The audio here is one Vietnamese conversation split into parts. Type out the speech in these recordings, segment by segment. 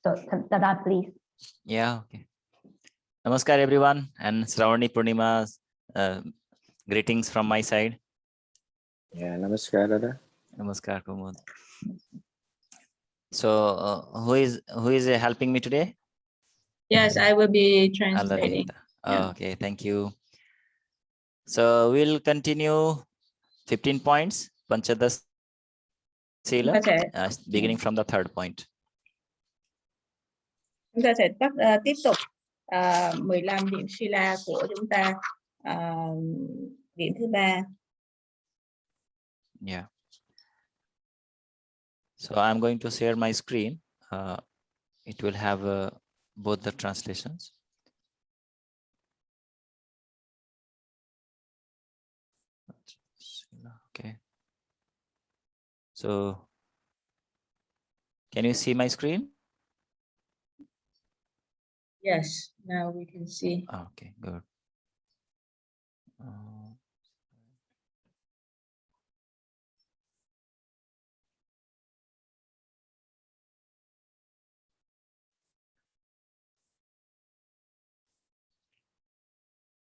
So Dada, please. Yeah. Okay. Namaskar, everyone, and Shravani Purnima's greetings from my side. Yeah, Namaskar, Dada. Namaskar, Kumud. So, who is helping me today? Yes, I will be translating. Yeah. Okay, thank you. So we'll continue 15 points, Panchadas Sila, beginning from the third point. Chúng ta sẽ tiếp tục 15 điểm Sila của chúng ta, điểm thứ 3. Yeah. So I'm going to share my screen. It will have both the translations. Okay. So can you see my screen? Yes, now we can see. Okay, good.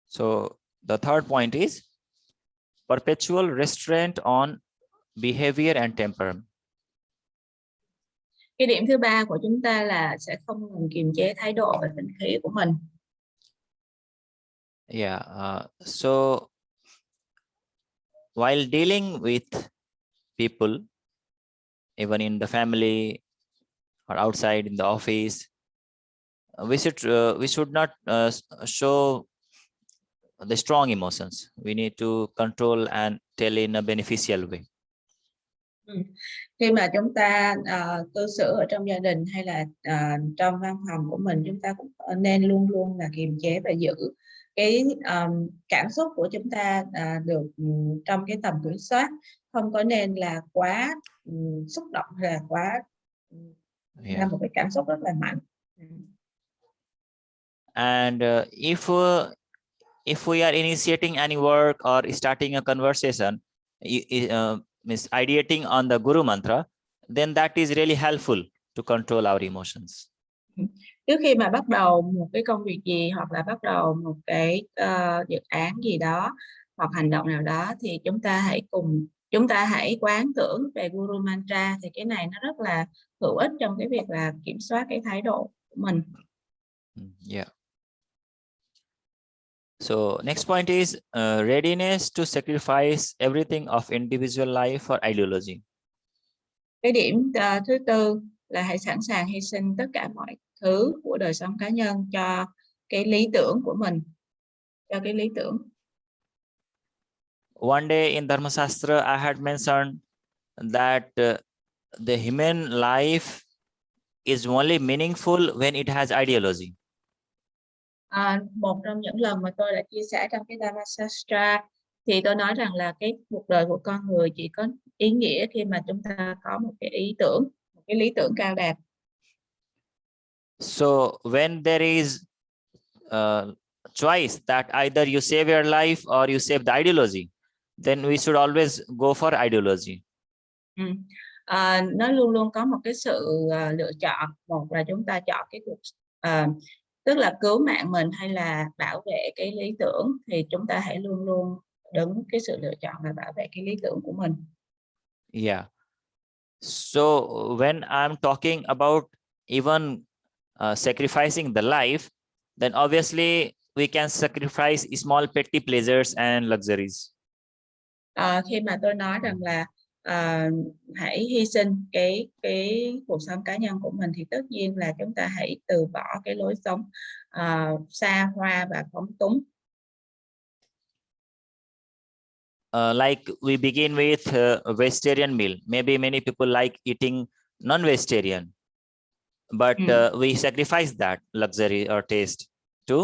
So the third point is perpetual restraint on behavior and temperament. Cái điểm thứ 3 của chúng ta là sẽ không ngừng kiềm chế thái độ và tính khí của mình. Yeah. So while dealing with people, even in the family or outside in the office, we should not show the strong emotions. We need to control and tell in a beneficial way. Khi mà chúng ta cư xử ở trong gia đình hay là trong văn phòng của mình, chúng ta cũng nên luôn luôn là kiềm chế và giữ cái cảm xúc của chúng ta được trong cái tầm kiểm soát, không có nên là quá xúc động hay là quá ra một cái cảm xúc rất là mạnh. And if we are initiating any work or starting a conversation, means ideating on the Guru mantra, then that is really helpful to control our emotions. Trước khi mà bắt đầu một cái công việc gì hoặc là bắt đầu một cái dự án gì đó hoặc hành động nào đó, thì chúng ta hãy quán tưởng về Guru mantra, thì cái này nó rất là hữu ích trong cái việc là kiểm soát cái thái độ của mình. Yeah. So next point is readiness to sacrifice everything of individual life for ideology. Cái điểm thứ 4 là hãy sẵn sàng hy sinh tất cả mọi thứ của đời sống cá nhân cho cái lý tưởng của mình, cho cái lý tưởng. One day in Dharma Shastra, I had mentioned that the human life is only meaningful when it has ideology. Một trong những lần mà tôi đã chia sẻ trong cái Namaskar thì tôi nói rằng là cái cuộc đời của con người chỉ có ý nghĩa khi mà chúng ta có một cái ý tưởng, một cái lý tưởng cao đẹp. So when there is choice that either you save your life or you save the ideology, then we should always go for ideology. Nó luôn luôn có một cái sự lựa chọn, một là chúng ta chọn cái cuộc tức là cứu mạng mình hay là bảo vệ cái lý tưởng, thì chúng ta hãy luôn luôn đứng cái sự lựa chọn là bảo vệ cái lý tưởng của mình. Yeah. So when I'm talking about even sacrificing the life, then obviously we can sacrifice small petty pleasures and luxuries. Khi mà tôi nói rằng là hãy hy sinh cái cuộc sống cá nhân của mình, thì tất nhiên là chúng ta hãy từ bỏ cái lối sống xa hoa và phóng túng. Like we begin with a vegetarian meal. Maybe many people like eating non-vegetarian, but we sacrifice that luxury or taste to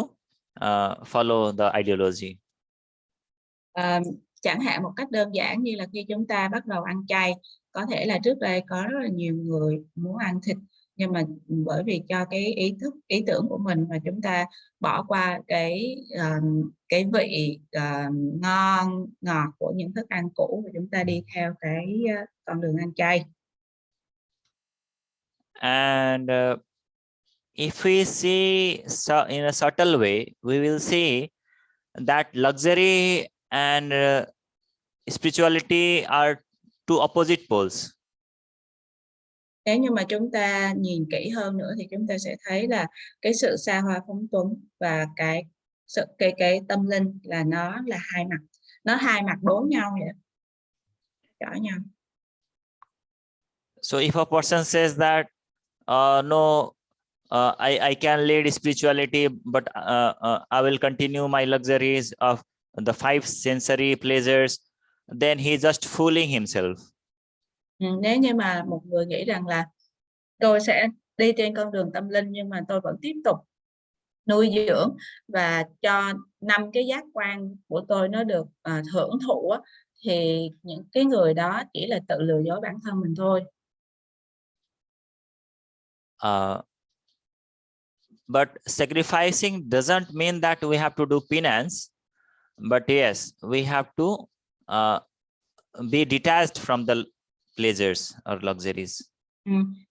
follow the ideology. Chẳng hạn một cách đơn giản như là khi chúng ta bắt đầu ăn chay, có thể là trước đây có rất là nhiều người muốn ăn thịt, nhưng mà bởi vì cho cái ý tưởng của mình mà chúng ta bỏ qua cái vị ngon ngọt của những thức ăn cũ, và chúng ta đi theo cái con đường ăn chay. And if we see in a subtle way, we will see that luxury and spirituality are two opposite poles. Nếu như mà chúng ta nhìn kỹ hơn nữa thì chúng ta sẽ thấy là cái sự xa hoa phóng túng và cái tâm linh là nó là hai mặt, nó hai mặt đối nhau vậy, chọi nhau. So if a person says that no, I can lead spirituality, but I will continue my luxuries of the five sensory pleasures, then he is just fooling himself. Nếu như mà một người nghĩ rằng là tôi sẽ đi trên con đường tâm linh nhưng mà tôi vẫn tiếp tục nuôi dưỡng và cho 5 cái giác quan của tôi nó được hưởng thụ á, thì những cái người đó chỉ là tự lừa dối bản thân mình thôi. But sacrificing doesn't mean that we have to do penance, but yes, we have to be detached from the pleasures or luxuries.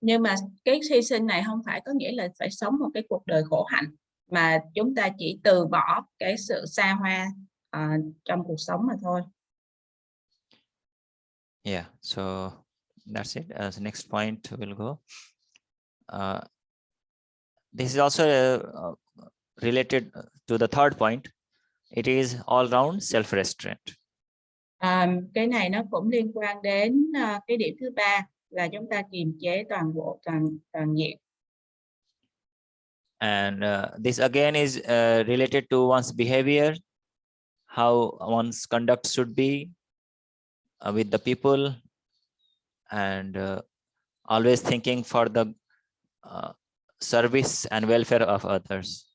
Nhưng mà cái hy sinh này không phải có nghĩa là phải sống một cái cuộc đời khổ hạnh, mà chúng ta chỉ từ bỏ cái sự xa hoa trong cuộc sống mà thôi. Yeah, so that's it. As next point we'll go. This is also related to the third point. It is all round self-restraint. Cái này nó cũng liên quan đến cái điểm thứ ba là chúng ta kiềm chế toàn bộ toàn diện. And this again is related to one's behavior, how one's conduct should be with the people, and always thinking for the service and welfare of others.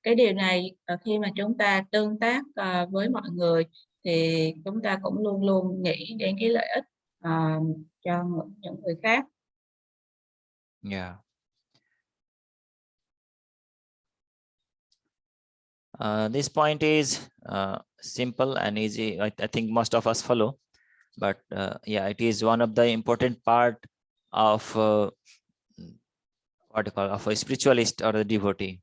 Cái điều này khi mà chúng ta tương tác với mọi người thì chúng ta cũng luôn luôn nghĩ đến cái lợi ích cho những người khác. Yeah. This point is simple and easy. I think most of us follow, but yeah, it is one of the important part of what you call of a spiritualist or a devotee.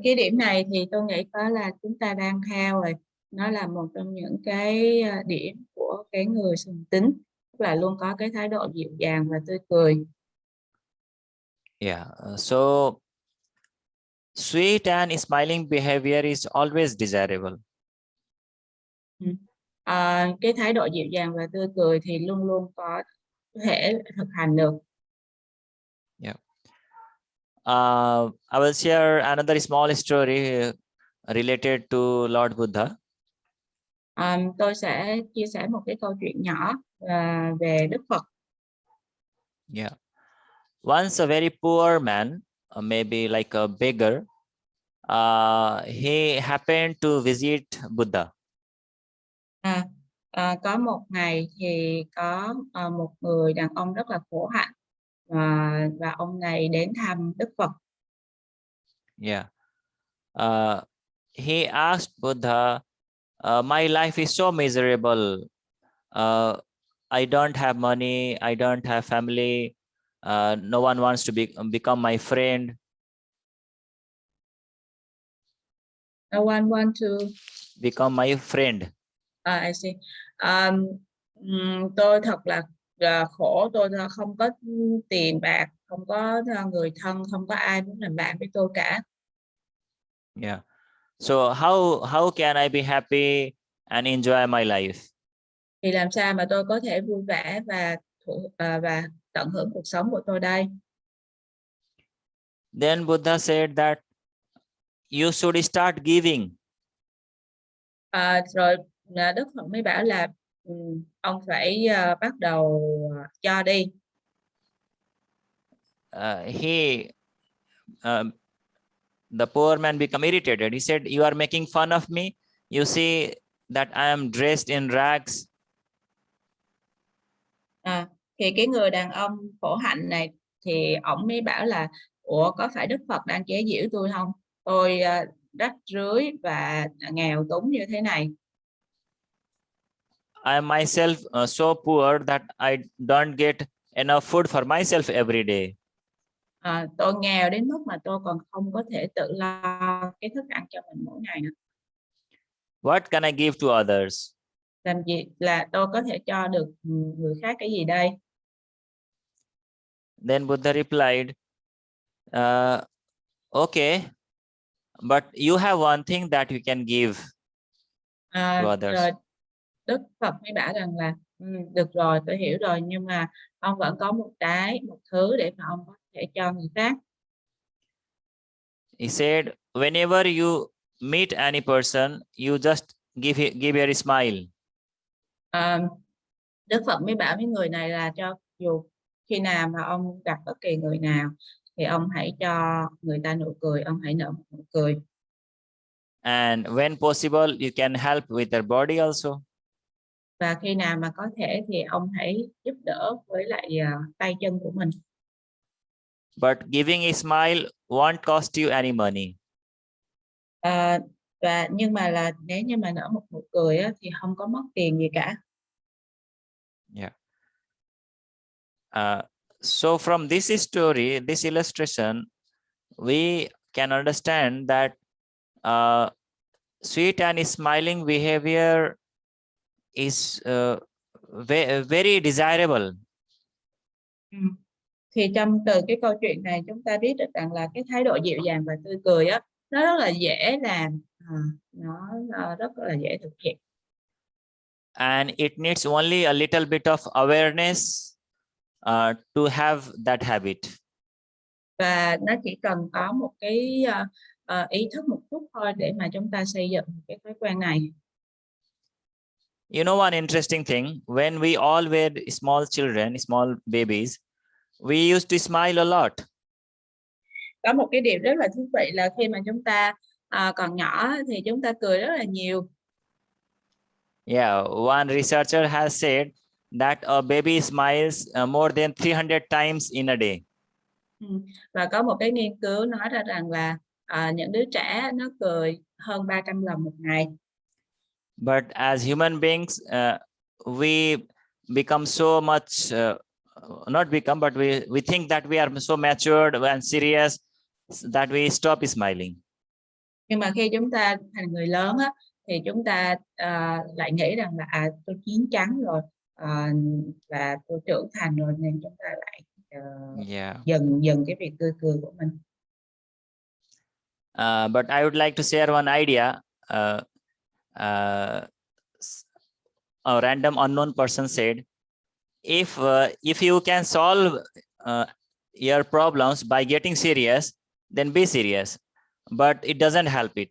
Cái điểm này thì tôi nghĩ có là chúng ta đang theo rồi. Nó là một trong những cái điểm của cái người sùng tín, tức là luôn có cái thái độ dịu dàng và tươi cười. Yeah, so sweet and smiling behavior is always desirable. Cái thái độ dịu dàng và tươi cười thì luôn luôn có thể thực hành được. Yeah. I will share another small story related to Lord Buddha. Tôi sẽ chia sẻ một cái câu chuyện nhỏ về Đức Phật. Yeah. Once a very poor man, maybe like a beggar, he happened to visit Buddha. Có một ngày thì có một người đàn ông rất là khổ hạnh và ông này đến thăm Đức Phật. Yeah. He asked Buddha, my life is so miserable. I don't have money. I don't have family. No one wants to become my friend. No one want to become my friend. I see. Tôi thật là khổ, tôi không có tiền bạc, không có người thân, không có ai muốn làm bạn với tôi cả. Yeah. So how can I be happy and enjoy my life? Thì làm sao mà tôi có thể vui vẻ và tận hưởng cuộc sống của tôi đây? Then Buddha said that you should start giving. Rồi Đức Phật mới bảo là ông phải bắt đầu cho đi. The poor man became irritated. He said, you are making fun of me. You see that I am dressed in rags. Thì cái người đàn ông khổ hạnh này thì ổng mới bảo là ủa có phải Đức Phật đang chế giễu tôi không? Tôi rách rưới và nghèo túng như thế này. I am myself so poor that I don't get enough food for myself every day. Tôi nghèo đến mức mà tôi còn không có thể tự lo cái thức ăn cho mình mỗi ngày nữa. What can I give to others? Làm gì là tôi có thể cho được người khác cái gì đây? Then Buddha replied, okay, but you have one thing that you can give to others. Rồi Đức Phật mới bảo rằng là được rồi, tôi hiểu rồi, nhưng mà ông vẫn có một thứ để mà ông có thể cho người khác. He said, whenever you meet any person, you just give her a smile. Đức Phật mới bảo với người này là cho dù khi nào mà ông gặp bất kỳ người nào thì ông hãy cho người ta nụ cười, ông hãy nở một nụ cười. And when possible, you can help with their body also. Và khi nào mà có thể thì ông hãy giúp đỡ với lại tay chân của mình. But giving a smile won't cost you any money. Và nhưng mà là nếu như mà nở một nụ cười á, thì không có mất tiền gì cả. Yeah. So from this story, this illustration, we can understand that sweet and smiling behavior is very desirable. Thì từ cái câu chuyện này chúng ta biết được rằng là cái thái độ dịu dàng và tươi cười á, nó rất là dễ làm, nó rất là dễ thực hiện. And it needs only a little bit of awareness to have that habit. Và nó chỉ cần có một cái ý thức một chút thôi để mà chúng ta xây dựng cái thói quen này. You know one interesting thing, when we all were small children, small babies, we used to smile a lot. Có một cái điều rất là thú vị là khi mà chúng ta còn nhỏ thì chúng ta cười rất là nhiều. Yeah, one researcher has said that a baby smiles more than 300 times in a day. Và có một cái nghiên cứu nói ra rằng là những đứa trẻ nó cười hơn 300 lần một ngày. But as human beings, we become so much, not become, but we think that we are so matured and serious that we stop smiling. Nhưng mà khi chúng ta thành người lớn á, thì chúng ta lại nghĩ rằng là tôi chín chắn rồi và tôi trưởng thành rồi, nên chúng ta lại dần cái việc tươi cười của mình. But I would like to share one idea. A random unknown person said, if you can solve your problems by getting serious, then be serious, but it doesn't help it.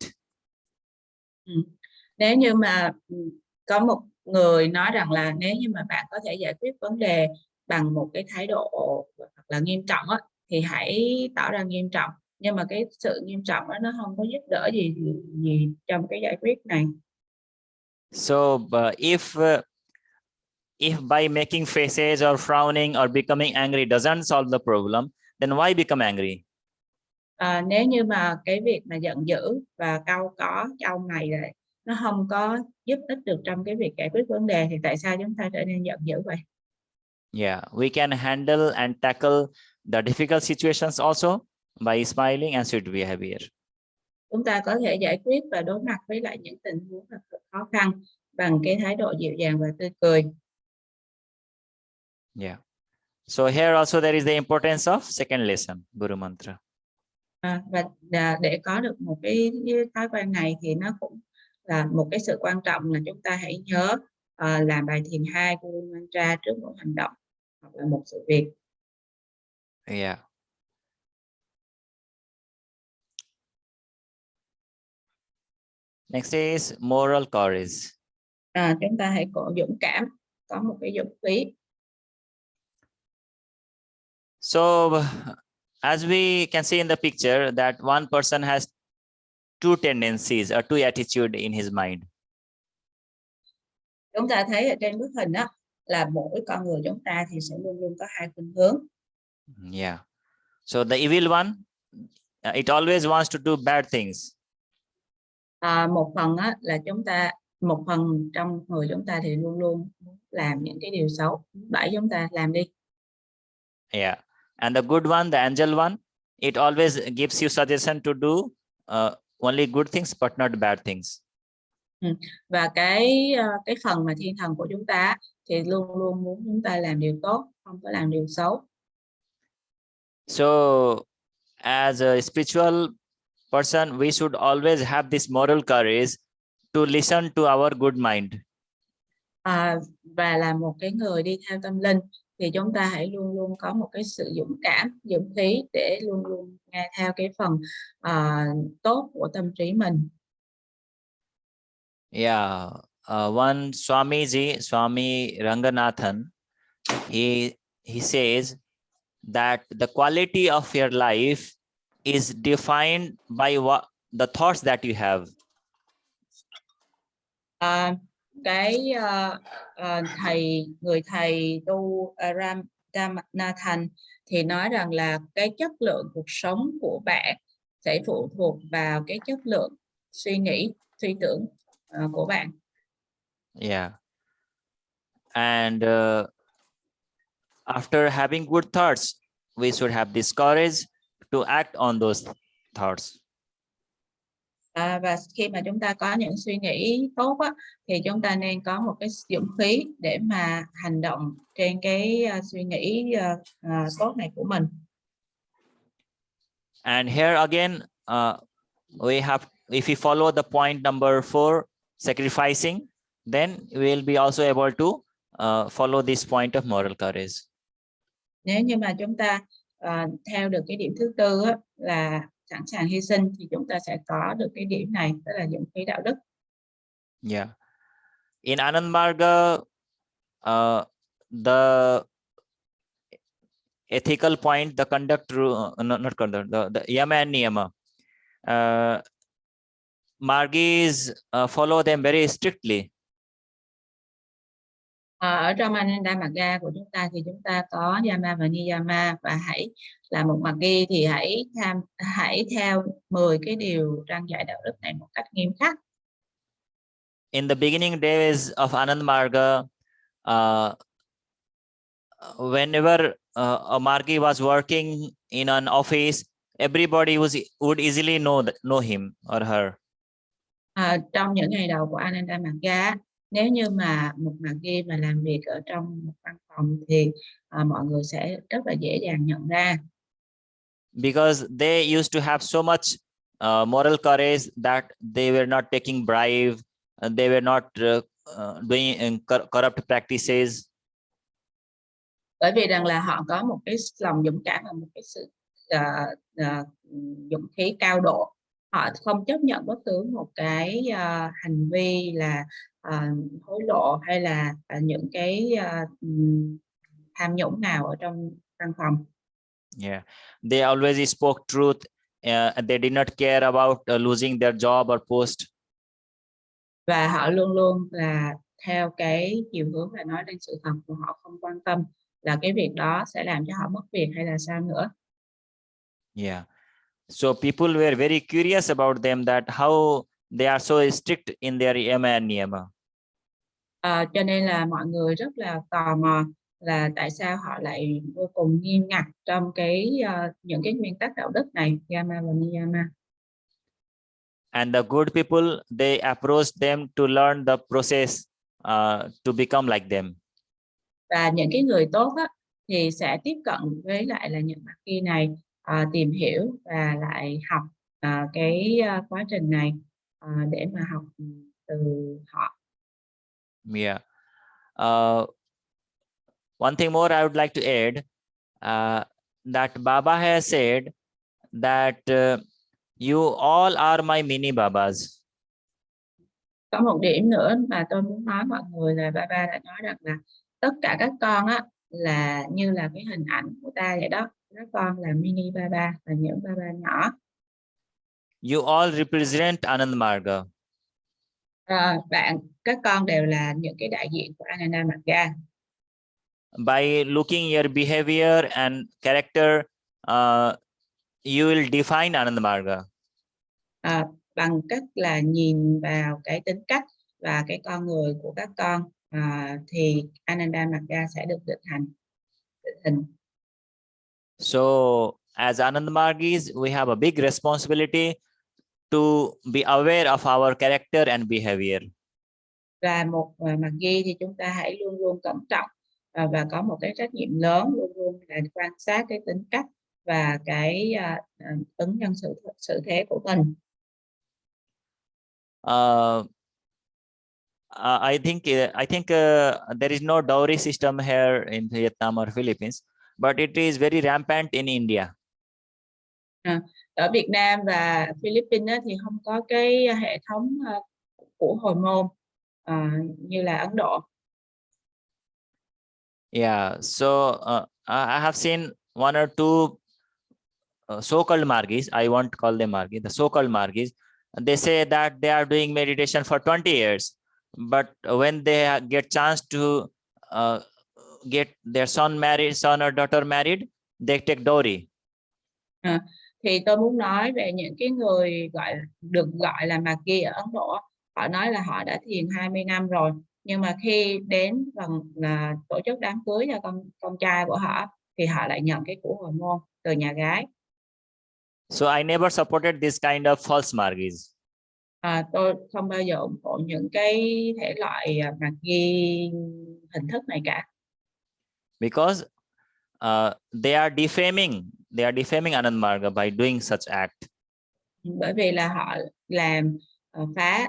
Nếu như mà có một người nói rằng là nếu như mà bạn có thể giải quyết vấn đề bằng một cái thái độ hoặc là nghiêm trọng á, thì hãy tỏ ra nghiêm trọng, nhưng mà cái sự nghiêm trọng đó nó không có giúp đỡ gì trong cái giải quyết này. So if by making faces or frowning or becoming angry doesn't solve the problem, then why become angry? Nếu như mà cái việc mà giận dữ và cau có trong này rồi nó không có giúp ích được trong cái việc giải quyết vấn đề, thì tại sao chúng ta trở nên giận dữ vậy? Yeah, we can handle and tackle the difficult situations also by smiling and sweet behavior. Chúng ta có thể giải quyết và đối mặt với lại những tình huống khó khăn bằng cái thái độ dịu dàng và tươi cười. Yeah. So here also there is the importance of second lesson, Guru Mantra. Và để có được một cái thói quen này thì nó cũng là một cái sự quan trọng là chúng ta hãy nhớ làm bài thiền 2 Guru Mantra trước mỗi hành động hoặc là một sự việc. Yeah. Next is moral courage. Chúng ta hãy dũng cảm, có một cái dũng khí. So as we can see in the picture that one person has two tendencies or two attitude in his mind. Chúng ta thấy ở trên bức hình đó là mỗi con người chúng ta thì sẽ luôn luôn có hai khuynh hướng. Yeah. So the evil one, it always wants to do bad things. Một phần một phần trong người chúng ta thì luôn luôn muốn làm những cái điều xấu, đẩy chúng ta làm đi. Yeah. And the good one, the angel one, it always gives you suggestion to do only good things but not bad things. Và cái phần mà thiên thần của chúng ta thì luôn luôn muốn chúng ta làm điều tốt, không có làm điều xấu. So as a spiritual person, we should always have this moral courage to listen to our good mind. Và là một cái người đi theo tâm linh thì chúng ta hãy luôn luôn có một cái sự dũng cảm, dũng khí để luôn luôn nghe theo cái phần tốt của tâm trí mình. Yeah, one Swami Ranganathan, he says that the quality of your life is defined by what the thoughts that you have. Người thầy tu Ramanathan thì nói rằng là cái chất lượng cuộc sống của bạn sẽ phụ thuộc vào cái chất lượng suy nghĩ, suy tưởng của bạn. Yeah. And after having good thoughts, we should have this courage to act on those thoughts. Và khi mà chúng ta có những suy nghĩ tốt á, thì chúng ta nên có một cái dũng khí để mà hành động trên cái suy nghĩ tốt này của mình. And here again, we have, if we follow the point number 4, sacrificing, then we will be also able to follow this point of moral courage. Nếu như mà chúng ta theo được cái điểm thứ tư á, là sẵn sàng hy sinh, thì chúng ta sẽ có được cái điểm này, tức là dũng khí đạo đức. Yeah. In Anand Marga, the ethical point, the conduct, not conduct, the yama and niyama, Margis follow them very strictly. Ở trong Ananda Marga của chúng ta thì chúng ta có yama và niyama, và hãy là một Margi thì hãy theo 10 cái điều răn dạy đạo đức này một cách nghiêm khắc. In the beginning days of Anand Marga, whenever a Margi was working in an office, everybody would easily know him or her. Trong những ngày đầu của Ananda Marga, nếu như mà một Margi mà làm việc ở trong một văn phòng thì mọi người sẽ rất là dễ dàng nhận ra. Because they used to have so much moral courage that they were not taking bribe, they were not doing corrupt practices. Bởi vì rằng là họ có một cái lòng dũng cảm và một cái sự dũng khí cao độ. Họ không chấp nhận bất cứ một cái hành vi là hối lộ hay là những cái tham nhũng nào ở trong văn phòng. Yeah, they always spoke truth. They did not care about losing their job or post. Và họ luôn luôn là theo cái chiều hướng là nói lên sự thật, và họ không quan tâm là cái việc đó sẽ làm cho họ mất việc hay là sao nữa. Yeah, so people were very curious about them, that how they are so strict in their yama and niyama. Cho nên là mọi người rất là tò mò là tại sao họ lại vô cùng nghiêm ngặt trong những cái nguyên tắc đạo đức này, yama và niyama. And the good people, they approached them to learn the process to become like them. Và những cái người tốt á, thì sẽ tiếp cận với lại là những Margi này, tìm hiểu và lại học cái quá trình này để mà học từ họ. Yeah. One thing more I would like to add, that Baba has said that you all are my mini Babas. Có một điểm nữa mà tôi muốn nói mọi người là Baba đã nói rằng là tất cả các con á là như là cái hình ảnh của ta vậy đó. Các con là mini Baba, là những Baba nhỏ. You all represent Anand Marga. Các con đều là những cái đại diện của Ananda Marga. By looking your behavior and character, you will define Anand Marga. Bằng cách là nhìn vào cái tính cách và cái con người của các con, thì Ananda Marga sẽ được định hình. So as Anand Margis, we have a big responsibility to be aware of our character and behavior. Là một mặt ghi thì chúng ta hãy luôn luôn cẩn trọng và có một cái trách nhiệm lớn, luôn luôn là quan sát cái tính cách và cái ứng nhân xử thế của mình. I think there is no dowry system here in Vietnam or Philippines, but it is very rampant in India. Ở Việt Nam và Philippines thì không có cái hệ thống của hồi môn như là Ấn Độ. Yeah, so I have seen one or two so-called Margis. I won't call them Margis. The so-called Margis, they say that they are doing meditation for 20 years, but when they get chance to get their son or daughter married, they take dowry. Thì tôi muốn nói về những cái người được gọi là Magi ở Ấn Độ. Họ nói là họ đã thiền 20 năm rồi, nhưng mà khi đến phần là tổ chức đám cưới cho con trai của họ thì họ lại nhận cái của hồi môn từ nhà gái. So I never supported this kind of false Margis. Tôi không bao giờ ủng hộ những cái thể loại Magi hình thức này cả. Because they are defaming Anand Marga by doing such act. Bởi vì là họ làm phá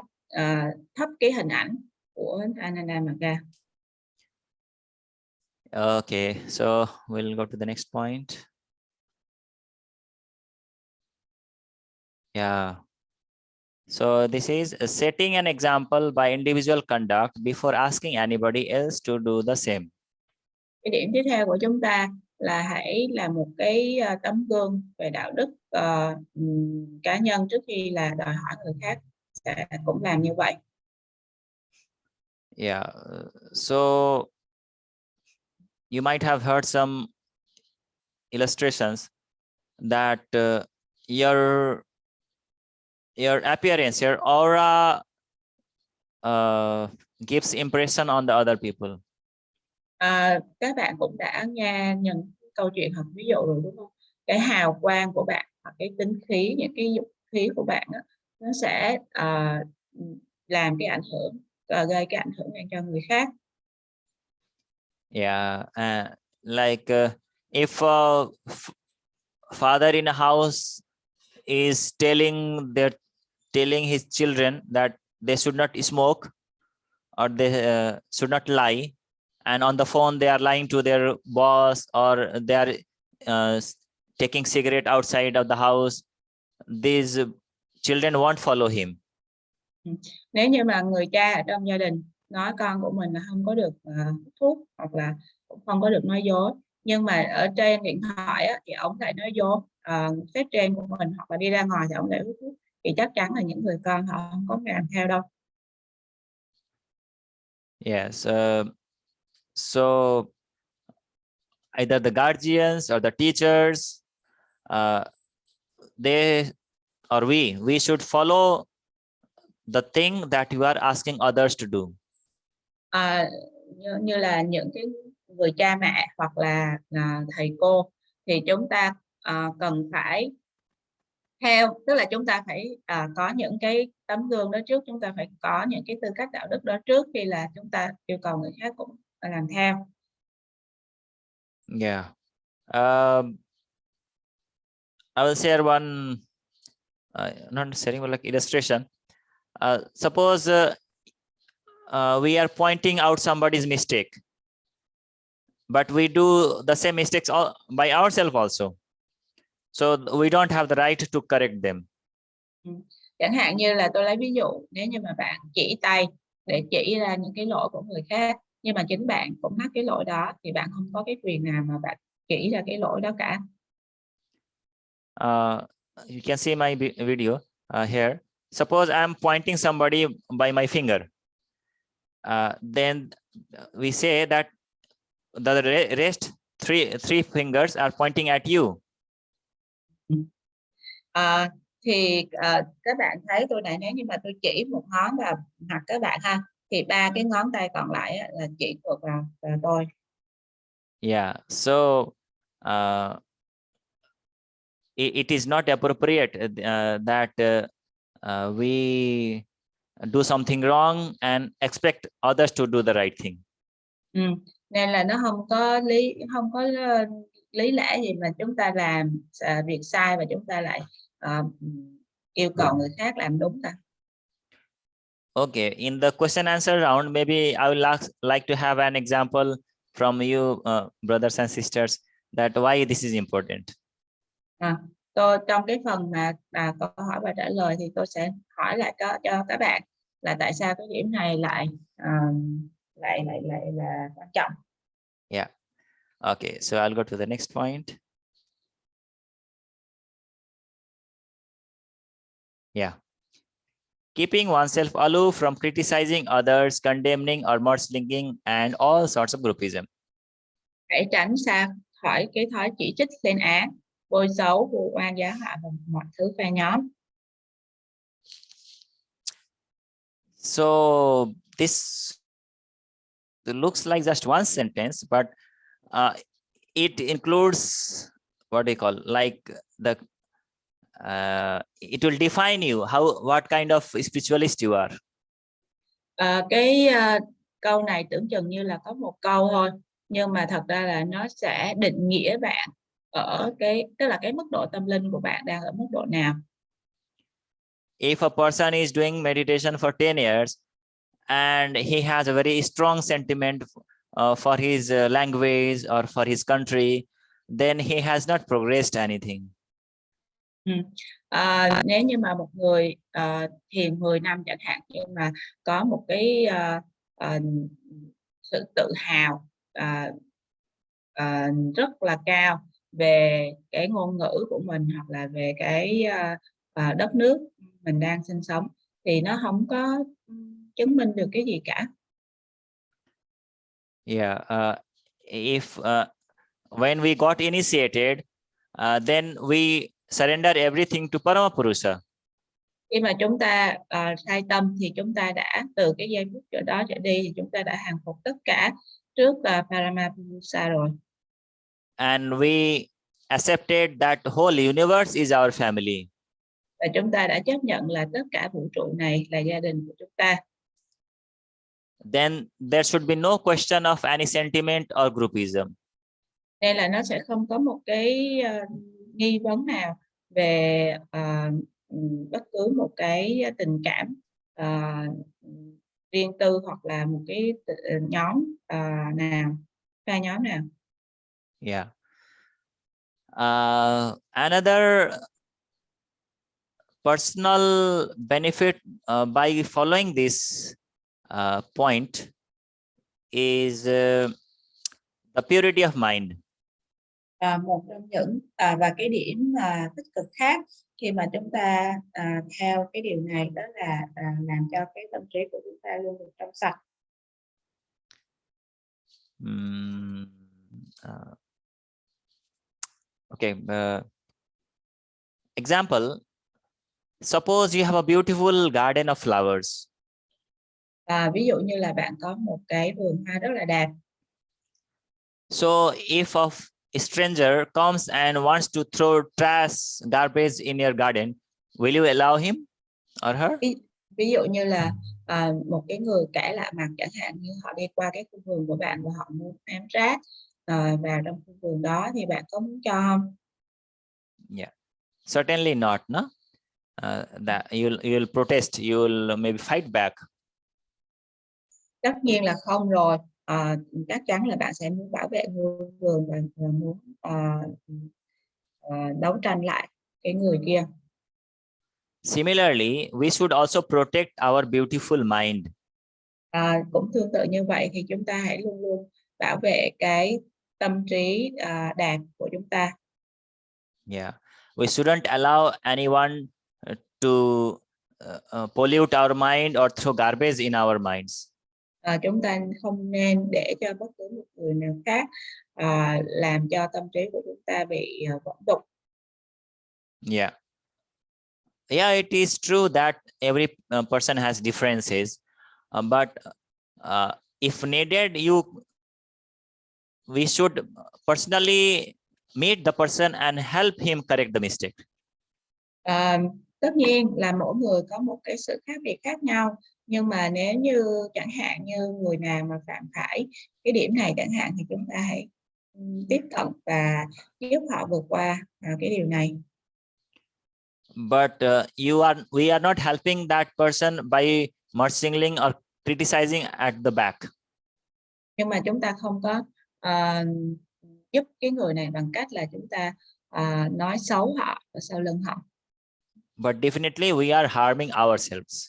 thấp cái hình ảnh của Ananda Marga. Okay, so we'll go to the next point. Yeah. So this is setting an example by individual conduct before asking anybody else to do the same. Cái điểm tiếp theo của chúng ta là hãy là một cái tấm gương về đạo đức cá nhân trước khi là đòi hỏi người khác sẽ cũng làm như vậy. Yeah. So you might have heard some illustrations that your appearance, your aura gives impression on the other people. Các bạn cũng đã nghe những câu chuyện hoặc ví dụ rồi đúng không? Cái hào quang của bạn hoặc cái tính khí, những cái dục khí của bạn đó, nó sẽ làm cái ảnh hưởng, gây cái ảnh hưởng cho người khác. Yeah, like if father in a house is telling his children that they should not smoke or they should not lie, and on the phone they are lying to their boss, or they are taking cigarette outside of the house, these children won't follow him. Nếu như mà người cha ở trong gia đình nói con của mình là không có được hút thuốc hoặc là cũng không có được nói dối, nhưng mà ở trên điện thoại thì ông lại nói dối sếp trên của mình, hoặc là đi ra ngoài thì ông lại hút thuốc, thì chắc chắn là những người con họ không có làm theo đâu. Yes. So either the guardians or the teachers, they or we should follow the thing that you are asking others to do. Như là những cái người cha mẹ hoặc là thầy cô thì chúng ta cần phải theo, tức là chúng ta phải có những cái tấm gương đó trước, chúng ta phải có những cái tư cách đạo đức đó trước khi là chúng ta yêu cầu người khác cũng làm theo. Yeah. I will share one not sharing but like illustration. Suppose we are pointing out somebody's mistake, but we do the same mistakes by ourselves also, so we don't have the right to correct them. Chẳng hạn như là tôi lấy ví dụ, nếu như mà bạn chỉ tay để chỉ ra những cái lỗi của người khác, nhưng mà chính bạn cũng mắc cái lỗi đó, thì bạn không có cái quyền nào mà bạn chỉ ra cái lỗi đó cả. You can see my video here. Suppose I'm pointing somebody by my finger. Then we say that the rest three fingers are pointing at you. Thì các bạn thấy tôi này, nếu như mà tôi chỉ một ngón vào mặt các bạn ha, thì 3 cái ngón tay còn lại là chỉ thuộc vào tôi. Yeah. So it is not appropriate that we do something wrong and expect others to do the right thing. Nên là nó không có lý lẽ gì mà chúng ta làm việc sai và chúng ta lại yêu cầu người khác làm đúng ta. Okay, in the question answer round, maybe I would like to have an example from you, brothers and sisters, that why this is important. Tôi trong cái phần mà câu hỏi và trả lời thì tôi sẽ hỏi lại cho các bạn là tại sao cái điểm này lại là quan trọng. Yeah. Okay, so I'll go to the next point. Yeah. Keeping oneself aloof from criticizing others, condemning or mudslinging and all sorts of groupism. Hãy tránh xa khỏi cái thói chỉ trích, lên án, bôi xấu, vu oan, giá họa và mọi thứ phe nhóm. So this looks like just one sentence, but it includes what do you call, like the it will define you what kind of spiritualist you are. Câu này tưởng chừng như là có một câu thôi, nhưng mà thật ra là nó sẽ định nghĩa bạn ở tức là cái mức độ tâm linh của bạn đang ở mức độ nào. If a person is doing meditation for 10 years and he has a very strong sentiment for his language or for his country, then he has not progressed anything. Nếu như mà một người thiền 10 năm chẳng hạn, nhưng mà có một cái sự tự hào rất là cao về cái ngôn ngữ của mình hoặc là về cái đất nước mình đang sinh sống, thì nó không có chứng minh được cái gì cả. Yeah, if when we got initiated, then we surrender everything to Paramapurusha. Khi mà chúng ta khai tâm thì chúng ta đã từ cái giây phút chỗ đó trở đi thì chúng ta đã hàng phục tất cả trước Paramapurusha rồi. And we accepted that whole universe is our family. Và chúng ta đã chấp nhận là tất cả vũ trụ này là gia đình của chúng ta. Then there should be no question of any sentiment or groupism. Nên là nó sẽ không có một cái nghi vấn nào về bất cứ một cái tình cảm riêng tư hoặc là một cái nhóm nào, phe nhóm nào. Yeah. Another personal benefit by following this point is the purity of mind. Một trong những và cái điểm tích cực khác khi mà chúng ta theo cái điều này đó là làm cho cái tâm trí của chúng ta luôn được trong sạch. Okay. Example, suppose you have a beautiful garden of flowers. Ví dụ như là bạn có một cái vườn hoa rất là đẹp. So if a stranger comes and wants to throw trash, garbage in your garden, will you allow him or her? Ví dụ như là một cái người kẻ lạ mặt chẳng hạn, như họ đi qua cái khu vườn của bạn và họ muốn ném rác vào trong khu vườn đó, thì bạn có muốn cho không? Yeah, certainly not, no. That you'll protest, you'll maybe fight back. Tất nhiên là không rồi. Chắc chắn là bạn sẽ muốn bảo vệ ngôi vườn và muốn đấu tranh lại cái người kia. Similarly, we should also protect our beautiful mind. Cũng tương tự như vậy thì chúng ta hãy luôn luôn bảo vệ cái tâm trí đẹp của chúng ta. Yeah, we shouldn't allow anyone to pollute our mind or throw garbage in our minds. Chúng ta không nên để cho bất cứ một người nào khác làm cho tâm trí của chúng ta bị vẩn đục. Yeah. Yeah, it is true that every person has differences, but if needed, we should personally meet the person and help him correct the mistake. Tất nhiên là mỗi người có một cái sự khác biệt khác nhau, nhưng mà nếu như chẳng hạn như người nào mà phạm phải cái điểm này chẳng hạn, thì chúng ta hãy tiếp cận và giúp họ vượt qua cái điều này. But we are not helping that person by marginalizing or criticizing at the back. Nhưng mà chúng ta không có giúp cái người này bằng cách là chúng ta nói xấu họ ở sau lưng họ. But definitely we are harming ourselves.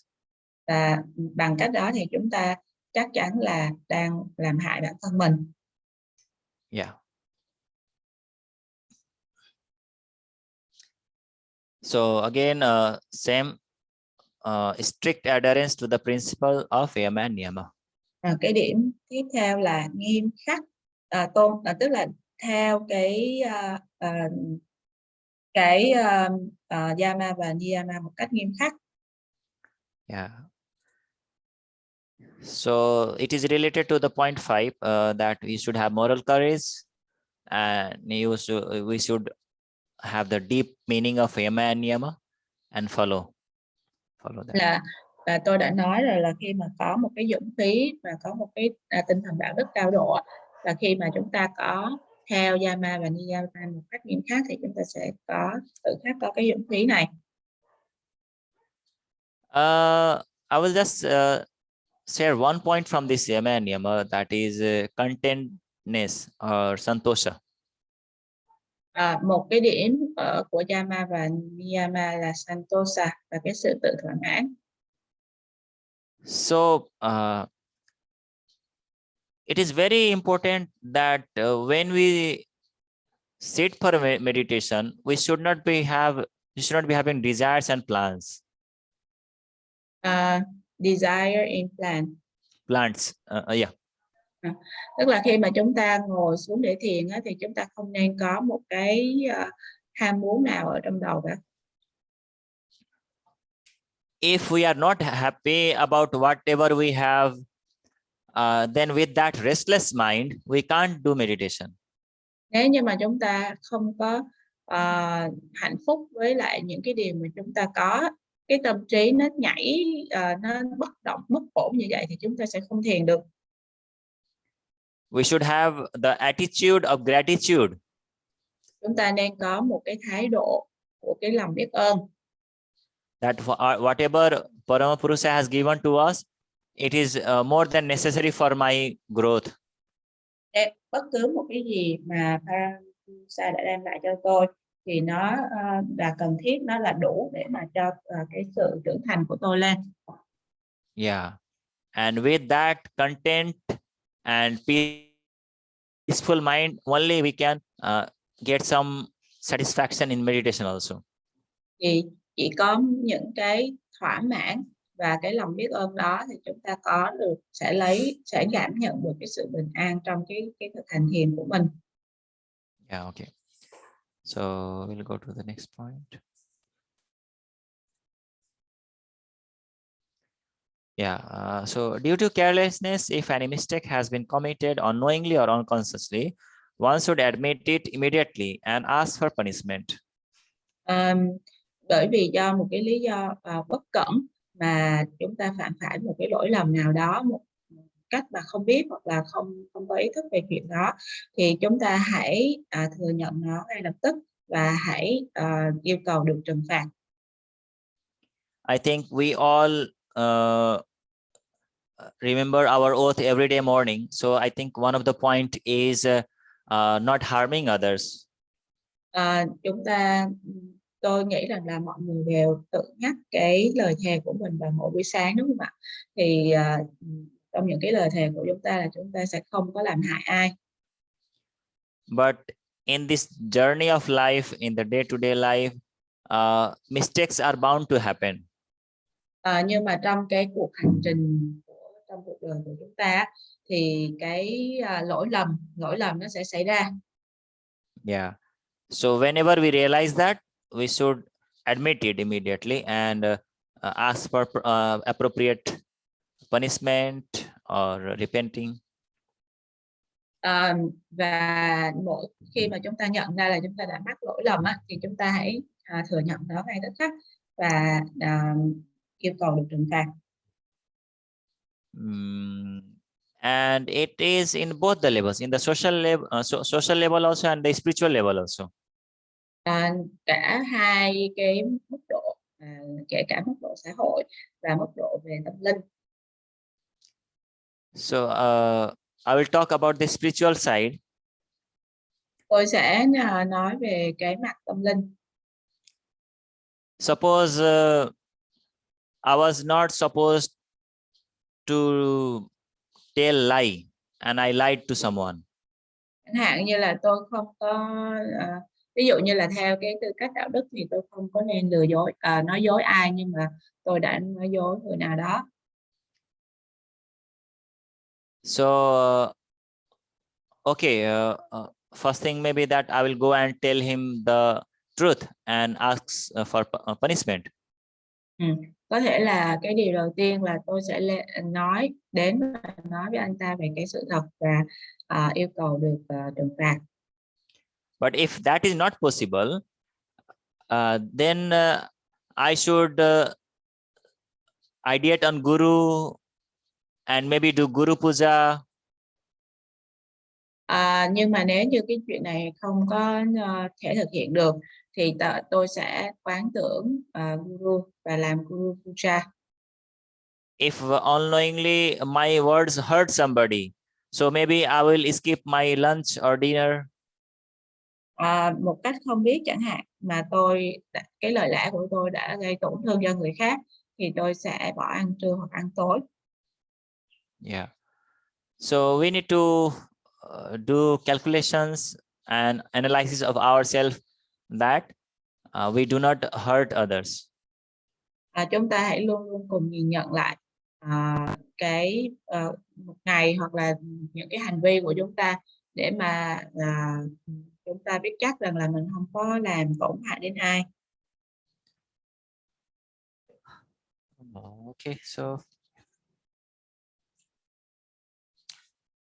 Và bằng cách đó thì chúng ta chắc chắn là đang làm hại bản thân mình. Yeah. So again, same strict adherence to the principle of yama and niyama. Cái điểm tiếp theo là nghiêm khắc, tức là theo cái yama và niyama một cách nghiêm khắc. Yeah. So it is related to the point 5 that we should have moral courage, and we should have the deep meaning of yama and niyama and follow that. Là tôi đã nói rồi, là khi mà có một cái dũng khí và có một cái tinh thần đạo đức cao độ, và khi mà chúng ta có theo yama và niyama một cách nghiêm khắc thì chúng ta sẽ tự khắc có cái dũng khí này. I will just share one point from this yama and niyama, that is contentness or santosha. Một cái điểm của yama và niyama là santosha, và cái sự tự thỏa mãn. So it is very important that when we sit for meditation, we should not be having desires and plans. Desire in Plans, yeah. Tức là khi mà chúng ta ngồi xuống để thiền á, thì chúng ta không nên có một cái ham muốn nào ở trong đầu cả. If we are not happy about whatever we have, then with that restless mind, we can't do meditation. Nếu như mà chúng ta không có hạnh phúc với lại những cái điều mà chúng ta có, cái tâm trí nó nhảy, nó bất động mất ổn như vậy, thì chúng ta sẽ không thiền được. We should have the attitude of gratitude. Chúng ta nên có một cái thái độ của cái lòng biết ơn. That whatever Paramapurusha has given to us, it is more than necessary for my growth. Bất cứ một cái gì mà Paramapurusha đã đem lại cho tôi thì nó là cần thiết, nó là đủ để mà cho cái sự trưởng thành của tôi lên. Yeah, and with that content and peaceful mind, only we can get some satisfaction in meditation also. Thì chỉ có những cái thỏa mãn và cái lòng biết ơn đó thì chúng ta sẽ cảm nhận được cái sự bình an trong cái thực hành thiền của mình. Yeah, okay. So we'll go to the next point. Yeah, so due to carelessness, if any mistake has been committed unknowingly or unconsciously, one should admit it immediately and ask for punishment. Bởi vì do một cái lý do bất cẩn mà chúng ta phạm phải một cái lỗi lầm nào đó một cách mà không biết hoặc là không có ý thức về chuyện đó, thì chúng ta hãy thừa nhận nó ngay lập tức và hãy yêu cầu được trừng phạt. I think we all remember our oath every day morning. So I think one of the point is not harming others. Tôi nghĩ rằng là mọi người đều tự nhắc cái lời thề của mình vào mỗi buổi sáng, đúng không ạ? Thì trong những cái lời thề của chúng ta là chúng ta sẽ không có làm hại ai. But in this journey of life, in the day-to-day life, mistakes are bound to happen. Nhưng mà trong cái cuộc hành trình trong cuộc đời của chúng ta thì cái lỗi lầm nó sẽ xảy ra. Yeah. So whenever we realize that, we should admit it immediately and ask for appropriate punishment or repenting. Và mỗi khi mà chúng ta nhận ra là chúng ta đã mắc lỗi lầm á, thì chúng ta hãy thừa nhận nó ngay tức khắc và yêu cầu được trừng phạt. And it is in both the levels, in the social level, social level also, and the spiritual level also. Cả hai cái mức độ, kể cả mức độ xã hội và mức độ về tâm linh. So I will talk about the spiritual side. Tôi sẽ nói về cái mặt tâm linh. Suppose I was not supposed to tell lie and I lied to someone. Chẳng hạn như là tôi không có, ví dụ như là theo cái tư cách đạo đức thì tôi không có nên lừa dối, nói dối ai, nhưng mà tôi đã nói dối người nào đó. So okay, first thing maybe that I will go and tell him the truth and ask for punishment. Có thể là cái điều đầu tiên là tôi sẽ nói và nói với anh ta về cái sự thật và yêu cầu được trừng phạt. But if that is not possible, then I should ideate on Guru and maybe do Guru Puja. Nhưng mà nếu như cái chuyện này không có thể thực hiện được thì tôi sẽ quán tưởng Guru và làm Guru Puja. If unknowingly my words hurt somebody, so maybe I will skip my lunch or dinner. Một cách không biết chẳng hạn mà cái lời lẽ của tôi đã gây tổn thương cho người khác thì tôi sẽ bỏ ăn trưa hoặc ăn tối. Yeah. So we need to do calculations and analysis of ourselves that we do not hurt others. Chúng ta hãy luôn luôn cùng nhìn nhận lại một ngày hoặc là những cái hành vi của chúng ta để mà chúng ta biết chắc rằng là mình không có làm tổn hại đến ai. Okay, so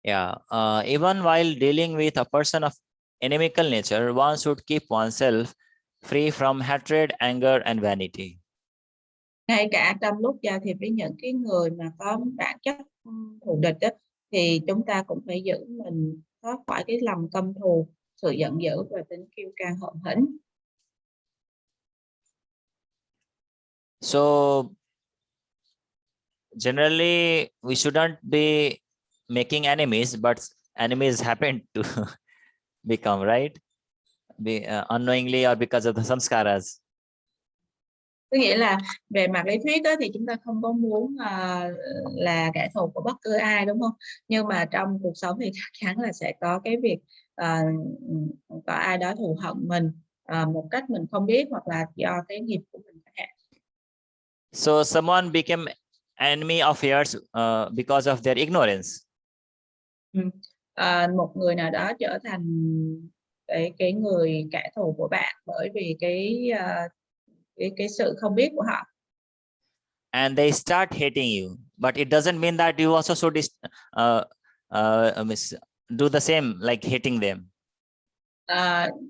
yeah, even while dealing with a person of inimical nature, one should keep oneself free from hatred, anger, and vanity. Ngay cả trong lúc giao thiệp với những cái người mà có bản chất thù địch đó, thì chúng ta cũng phải giữ mình thoát khỏi cái lòng căm thù, sự giận dữ và tính kiêu căng hậm hĩnh. So generally, we shouldn't be making enemies, but enemies happen to become, right? Unknowingly or because of the samskaras. Có nghĩa là về mặt lý thuyết đó, thì chúng ta không có muốn là kẻ thù của bất cứ ai, đúng không? Nhưng mà trong cuộc sống thì chắc chắn là sẽ có cái việc có ai đó thù hận mình một cách mình không biết, hoặc là do cái nghiệp của mình chẳng hạn. So someone became enemy of yours because of their ignorance. Một người nào đó trở thành cái người kẻ thù của bạn bởi vì cái sự không biết của họ. And they start hating you, but it doesn't mean that you also should do the same, like hating them.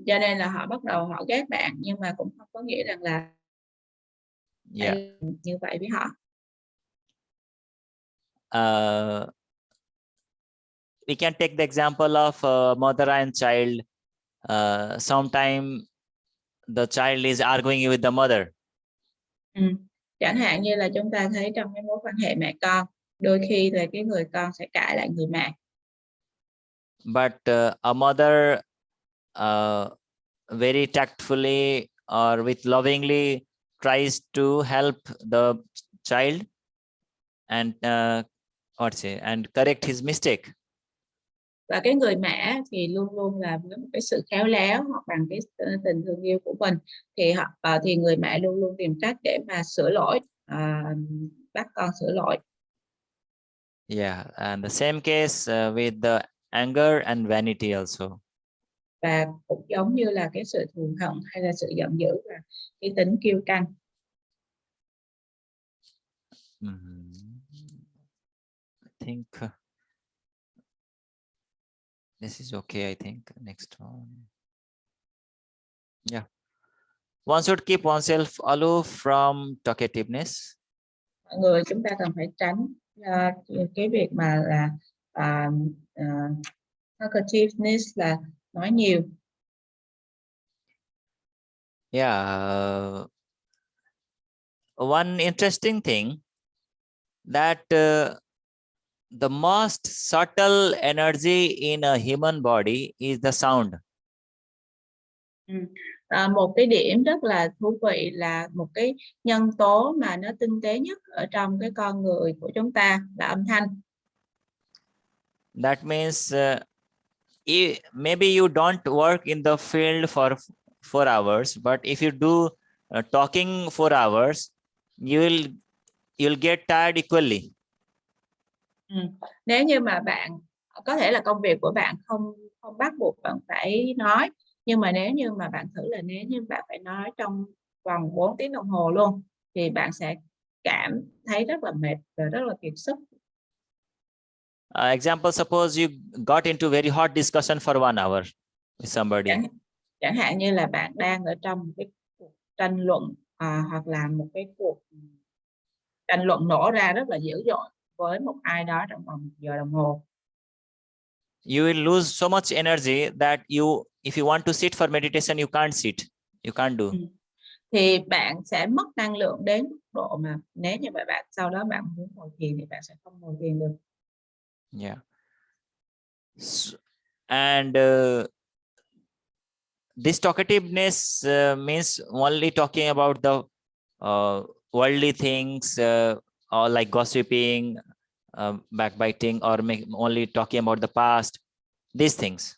Cho nên là họ bắt đầu họ ghét bạn, nhưng mà cũng không có nghĩa rằng là như vậy với họ. We can take the example of mother and child. Sometimes the child is arguing with the mother. Chẳng hạn như là chúng ta thấy trong cái mối quan hệ mẹ con, đôi khi là cái người con sẽ cãi lại người mẹ. But a mother very tactfully or with lovingly tries to help the child and and correct his mistake. Và cái người mẹ thì luôn luôn là với một cái sự khéo léo hoặc bằng cái tình thương yêu của mình, thì người mẹ luôn luôn tìm cách để mà sửa lỗi, bắt con sửa lỗi. Yeah, and the same case with the anger and vanity also. Và cũng giống như là cái sự thù hận hay là sự giận dữ và cái tính kiêu căng. I think This is okay, I think. Next one. Yeah. One should keep oneself aloof from talkativeness. Mọi người chúng ta cần phải tránh cái việc mà là talkativeness là nói nhiều. Yeah. One interesting thing that the most subtle energy in a human body is the sound. Một cái điểm rất là thú vị là một cái nhân tố mà nó tinh tế nhất ở trong cái con người của chúng ta là âm thanh. That means maybe you don't work in the field for 4 hours, but if you do talking 4 hours, you'll get tired equally. Nếu như mà bạn có thể là công việc của bạn không bắt buộc bạn phải nói, nhưng mà nếu như mà bạn thử là nếu như bạn phải nói trong vòng 4 tiếng đồng hồ luôn thì bạn sẽ cảm thấy rất là mệt và rất là kiệt sức. Example, suppose you got into very hot discussion for 1 hour with somebody. Chẳng hạn như là bạn đang ở trong một cái cuộc tranh luận hoặc là một cái cuộc tranh luận nổ ra rất là dữ dội với một ai đó trong vòng 1 giờ đồng hồ. You will lose so much energy that if you want to sit for meditation, you can't sit, you can't do. Thì bạn sẽ mất năng lượng đến mức độ mà nếu như mà bạn sau đó bạn muốn ngồi thiền thì bạn sẽ không ngồi thiền được. Yeah. And this talkativeness means only talking about the worldly things, or like gossiping, backbiting, or only talking about the past, these things.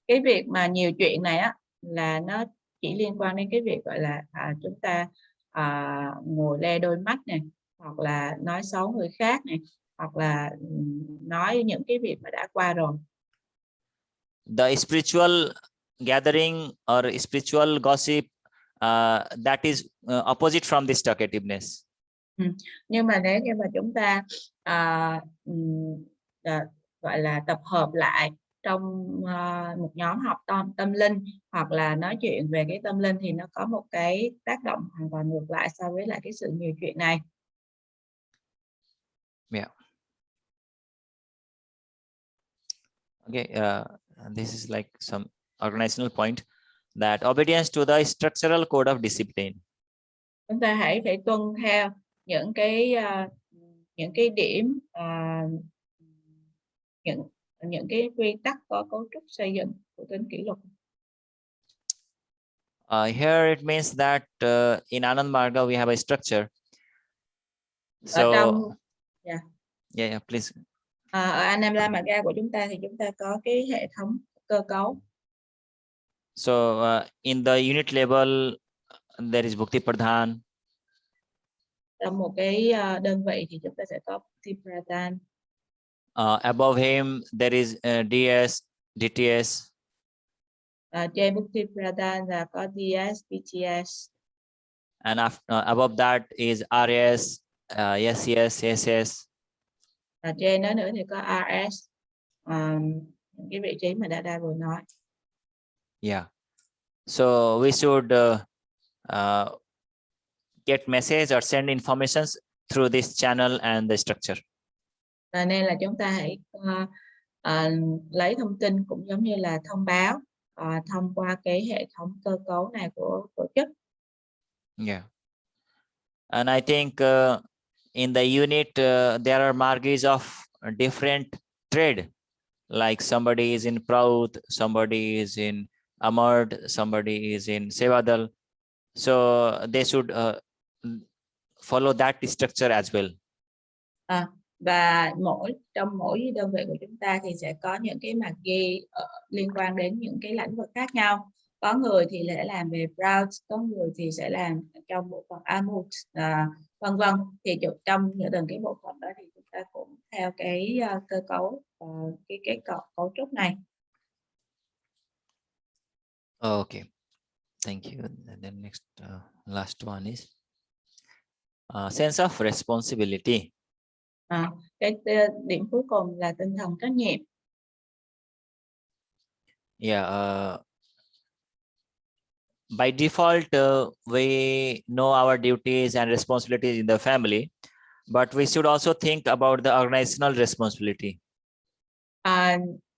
Cái việc mà nhiều chuyện này á là nó chỉ liên quan đến cái việc gọi là chúng ta ngồi le đôi mắt này, hoặc là nói xấu người khác này, hoặc là nói những cái việc mà đã qua rồi. The spiritual gathering or spiritual gossip, that is opposite from this talkativeness. Nhưng mà nếu như mà chúng ta gọi là tập hợp lại trong một nhóm học tâm linh hoặc là nói chuyện về cái tâm linh thì nó có một cái tác động hoàn toàn ngược lại so với lại cái sự nhiều chuyện này. Yeah. Okay. This is like some organizational point, that obedience to the structural code of discipline. Chúng ta hãy phải tuân theo những cái điểm, những cái quy tắc có cấu trúc xây dựng của tính kỷ luật. Here it means that in Anand Marga we have a structure. So Ở trong yeah, please. Ở Anand Marga của chúng ta thì chúng ta có cái hệ thống cơ cấu. So in the unit level there is Bhukti Pradhan. Trong một cái đơn vị thì chúng ta sẽ có Bhukti Pradhan. Above him there is DS, DTS. Trên Bhukti Pradhan là có DS, BTS. And above that is RS, SES, SS. Trên đó nữa thì có RS, cái vị trí mà Dada vừa nói. Yeah. So we should get message or send informations through this channel and the structure. Nên là chúng ta hãy lấy thông tin cũng giống như là thông báo thông qua cái hệ thống cơ cấu này của tổ chức. Yeah. And I think in the unit there are margis of different trade, like somebody is in Prout, somebody is in Amard, somebody is in Sevadal. So they should follow that structure as well. Và trong mỗi đơn vị của chúng ta thì sẽ có những cái mặt ghi liên quan đến những cái lĩnh vực khác nhau. Có người thì sẽ làm về Prout, có người thì sẽ làm trong bộ phận Amut, vân vân. Thì trong những từng cái bộ phận đó thì chúng ta cũng theo cái cơ cấu, cái cấu trúc này. Okay, thank you. And then next, last one is sense of responsibility. Cái điểm cuối cùng là tinh thần trách nhiệm. Yeah. By default, we know our duties and responsibilities in the family, but we should also think about the organizational responsibility.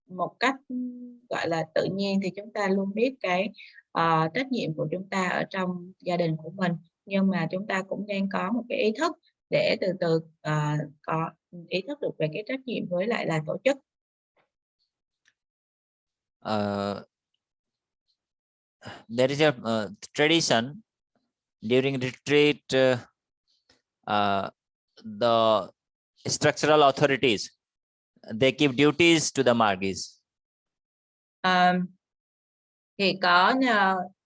Một cách gọi là tự nhiên thì chúng ta luôn biết cái trách nhiệm của chúng ta ở trong gia đình của mình, nhưng mà chúng ta cũng nên có một cái ý thức để từ từ có ý thức được về cái trách nhiệm với lại là tổ chức. There is a tradition during retreat, the structural authorities, they give duties to the margis. Thì có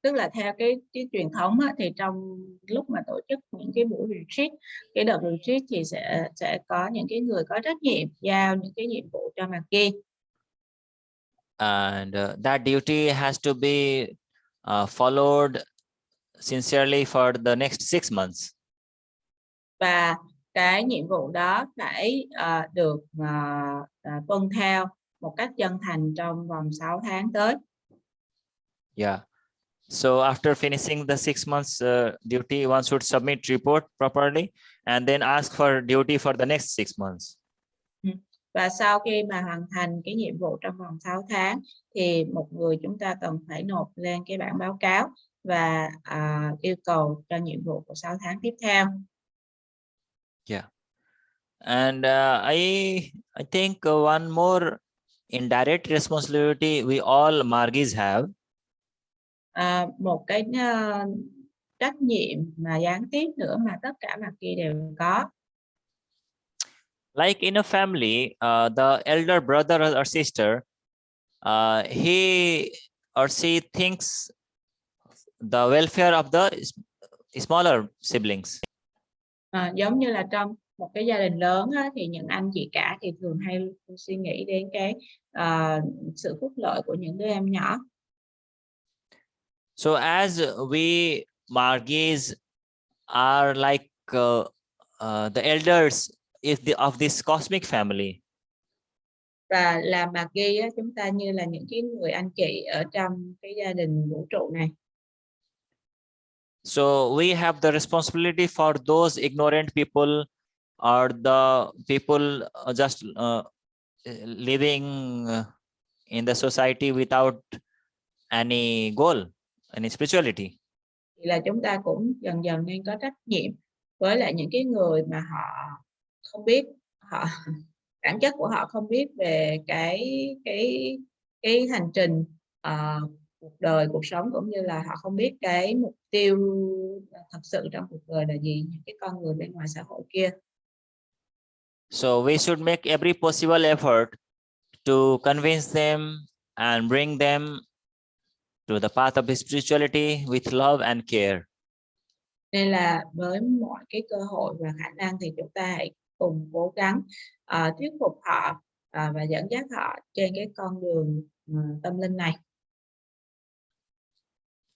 tức là theo cái truyền thống á, thì trong lúc mà tổ chức những cái buổi retreat, cái đợt retreat thì sẽ có những cái người có trách nhiệm giao những cái nhiệm vụ cho margis. And that duty has to be followed sincerely for the next 6 months. Và cái nhiệm vụ đó phải được tuân theo một cách chân thành trong vòng 6 tháng tới. Yeah. So after finishing the 6 months duty, one should submit report properly and then ask for duty for the next 6 months. Và sau khi mà hoàn thành cái nhiệm vụ trong vòng 6 tháng thì một người chúng ta cần phải nộp lên cái bản báo cáo và yêu cầu cho nhiệm vụ của 6 tháng tiếp theo. Yeah. And I think one more indirect responsibility we all margis have. Một cái trách nhiệm mà gián tiếp nữa mà tất cả margis đều có. Like in a family, the elder brother or sister, he or she thinks the welfare of the smaller siblings. Giống như là trong một cái gia đình lớn á, thì những anh chị cả thì thường hay suy nghĩ đến cái sự phúc lợi của những đứa em nhỏ. So as we margis are like the elders of this cosmic family. Và làm margis á, chúng ta như là những cái người anh chị ở trong cái gia đình vũ trụ này. So we have the responsibility for those ignorant people or the people just living in the society without any goal, any spirituality. Thì là chúng ta cũng dần dần nên có trách nhiệm với lại những cái người mà họ không biết, bản chất của họ không biết về cái hành trình cuộc đời, cuộc sống, cũng như là họ không biết cái mục tiêu thật sự trong cuộc đời là gì, những cái con người bên ngoài xã hội kia. So we should make every possible effort to convince them and bring them to the path of spirituality with love and care. Nên là với mọi cái cơ hội và khả năng thì chúng ta hãy cùng cố gắng thuyết phục họ và dẫn dắt họ trên cái con đường tâm linh này.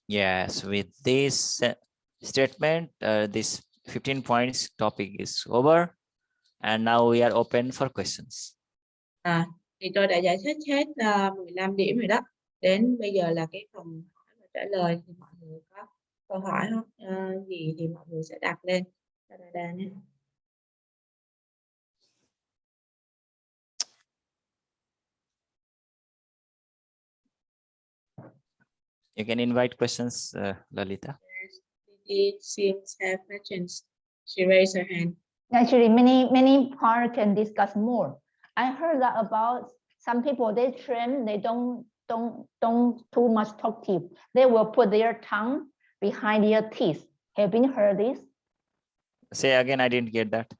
Yes, with this statement, this 15 points topic is over, and now we are open for questions. Thì tôi đã giải thích hết 15 điểm rồi đó. Đến bây giờ là cái phần hỏi và trả lời, thì mọi người có câu hỏi gì thì mọi người sẽ đặt lên cho Dada nhé. You can invite questions, Lalita. It seems to have questions. She raised her hand. Actually, many parts can discuss more. I heard that about some people, they train, they don't too much talkative. They will put their tongue behind their teeth. Have you heard this? Say again, I didn't get that.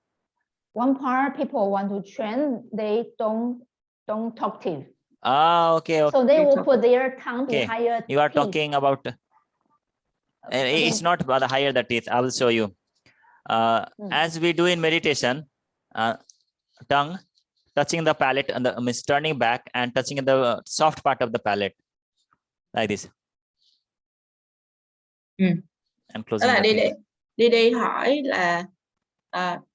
One part people want to train, they don't talkative. Okay. So they will put their tongue Okay. behind your teeth. You are talking about, it's not about the higher the teeth. I will show you. As we do in meditation, tongue touching the palate and means turning back and touching the soft part of the palate, like this. And closing the teeth. Đi hỏi là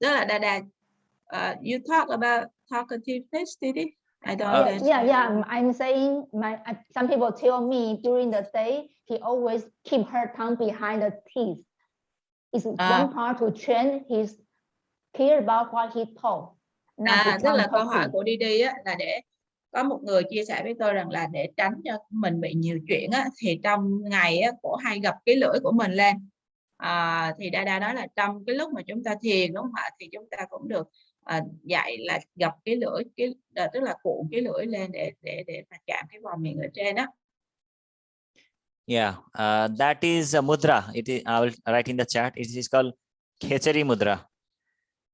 đó là Dada. You talk about talkative face, did it? I don't yeah. I'm saying some people tell me during the day he always keep her tongue behind the teeth. It's one part to train his care about what he talk. Tức là câu hỏi của Didi á, là để có một người chia sẻ với tôi rằng là để tránh cho mình bị nhiều chuyện á, thì trong ngày á, cổ hay gập cái lưỡi của mình lên. Thì Dada nói là trong cái lúc mà chúng ta thiền, đúng không ạ, thì chúng ta cũng được dạy là gập cái lưỡi, tức là cuộn cái lưỡi lên để mà chạm cái vòng miệng ở trên đó. Yeah, that is a mudra. I will write in the chat. It is called Khechari mudra.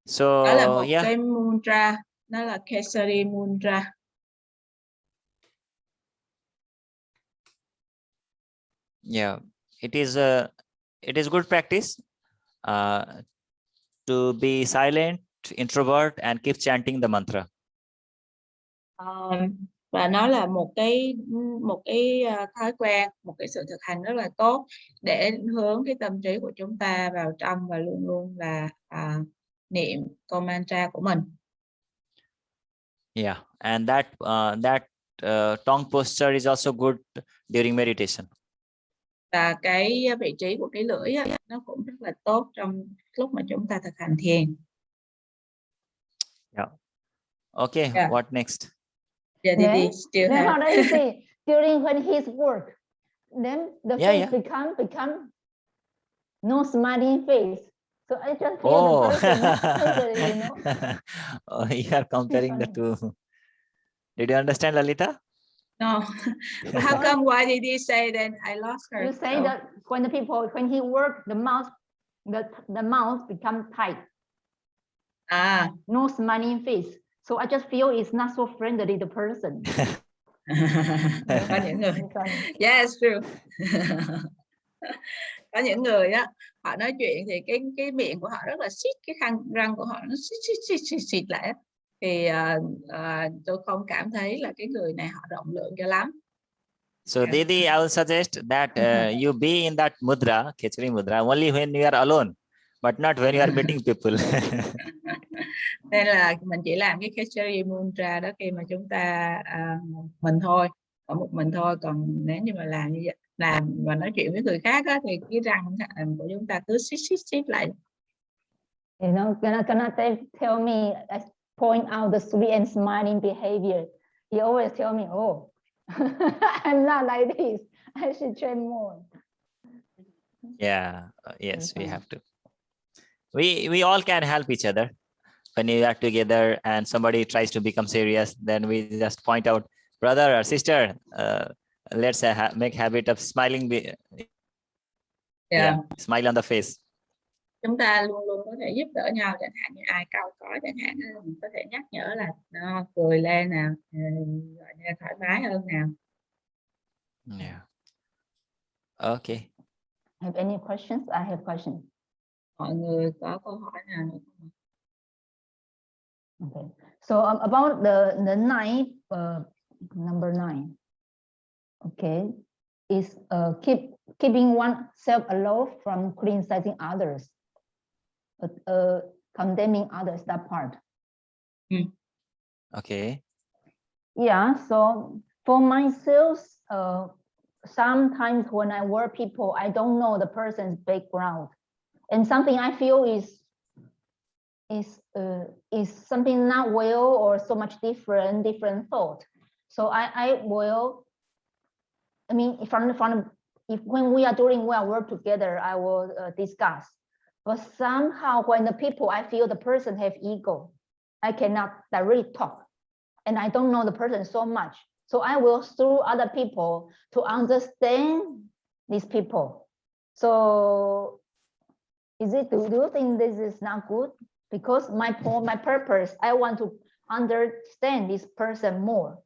So Đó là một cái mudra, nó là Khechari mudra. Yeah, it is good practice to be silent, introvert, and keep chanting the mantra. Và nó là một cái thói quen, một cái sự thực hành rất là tốt để hướng cái tâm trí của chúng ta vào trong và luôn luôn là niệm câu mantra của mình. Yeah, and that tongue posture is also good during meditation. Và cái vị trí của cái lưỡi á, nó cũng rất là tốt trong lúc mà chúng ta thực hành thiền. Yeah. Okay. Yeah. What next? Yeah, Didi still have. How do you say during when his work, then the face become no smiling face. So I just feel the person not pleasure, you know. Oh, you are comparing the two. Did you understand, Lalita? No. How come? Why did he say then? I lost her. You say that when he work, the mouth become tight. No smiling face. So I just feel it's not so friendly, the person. Có những người. Yes, true. Có những người á, họ nói chuyện thì cái miệng của họ rất là xít, cái răng của họ nó xít lại. Thì tôi không cảm thấy là cái người này họ rộng lượng cho lắm. So Didi, I will suggest that you be in that mudra, Khechari mudra, only when you are alone, but not when you are meeting people. Nên là mình chỉ làm cái Khechari mudra đó khi mà chúng ta mình thôi, ở một mình thôi. Còn nếu như mà làm như vậy, làm và nói chuyện với người khác á, thì cái răng của chúng ta cứ xít lại. You know, gonna tell me, point out the sweet and smiling behavior. He always tell me, oh, I'm not like this. I should train more. Yeah. Yes, we have to. We all can help each other. When you are together and somebody tries to become serious, then we just point out, brother or sister, let's make habit of smiling. Yeah, smile on the face. Chúng ta luôn luôn có thể giúp đỡ nhau, chẳng hạn như ai cau có chẳng hạn, mình có thể nhắc nhở là cười lên nào, gọi là thoải mái hơn nào. Yeah. Okay. Have any questions? I have questions. Mọi người có câu hỏi nào nữa không? Okay. So about the ninth, number 9. Okay, is keeping oneself aloof from criticizing others, but condemning others. That part. Okay. Yeah. So for myself, sometimes when I work people, I don't know the person's background, and something I feel is something not well or so much different thought. So I will. I mean, if when we are doing well work together, I will discuss. But somehow, when the people, I feel the person have ego, I cannot directly talk, and I don't know the person so much. So I will through other people to understand these people. So, do you think this is not good? Because my purpose, I want to understand this person more.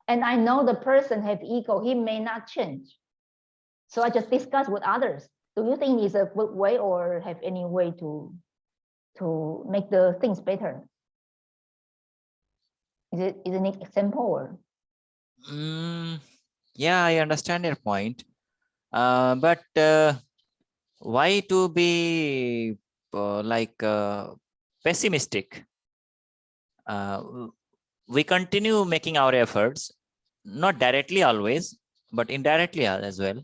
And I know the person have ego, he may not change. So I just discuss with others. Do you think it's a good way or have any way to make the things better? Is an example or? Yeah, I understand your point. But why to be pessimistic? we continue making our efforts, not directly always, but indirectly as well.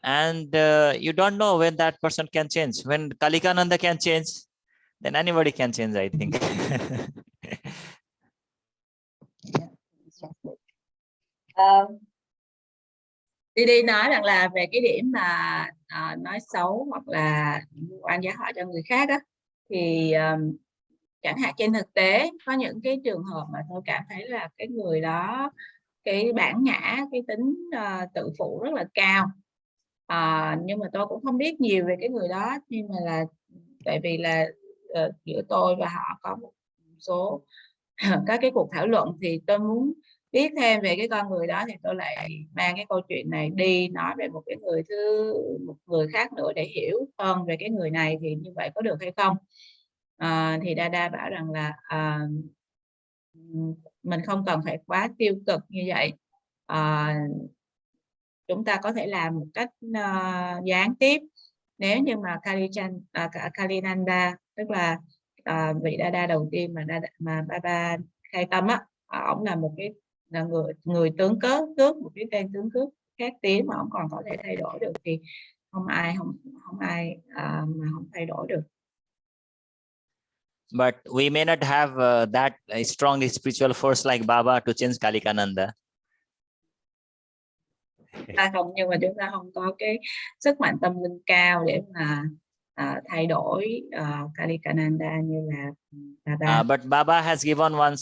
And you don't know when that person can change. When Karmayogananda can change, then anybody can change, I think. Đi nói rằng là về cái điểm mà nói xấu hoặc là oan giá họa cho người khác á, thì chẳng hạn trên thực tế có những cái trường hợp mà tôi cảm thấy là cái người đó cái bản ngã, cái tính tự phụ rất là cao, nhưng mà tôi cũng không biết nhiều về cái người đó, nhưng mà là tại vì là giữa tôi và họ có một số các cái cuộc thảo luận, thì tôi muốn biết thêm về cái con người đó, thì tôi lại mang cái câu chuyện này đi nói về một người khác nữa để hiểu hơn về cái người này, thì như vậy có được hay không? Thì Dada bảo rằng là mình không cần phải quá tiêu cực như vậy, chúng ta có thể làm một cách gián tiếp. Nếu như mà Karmayogananda, tức là vị Dada đầu tiên mà Baba khai tâm á, ông là một cái người tướng cướp, một cái tên tướng cướp khác tiến mà ông còn có thể thay đổi được, thì không ai mà không thay đổi được. But we may not have that strong spiritual force like Baba to change Karmayogananda. Nhưng mà chúng ta không có cái sức mạnh tâm linh cao để mà thay đổi Karmayogananda như là Baba. But Baba has given one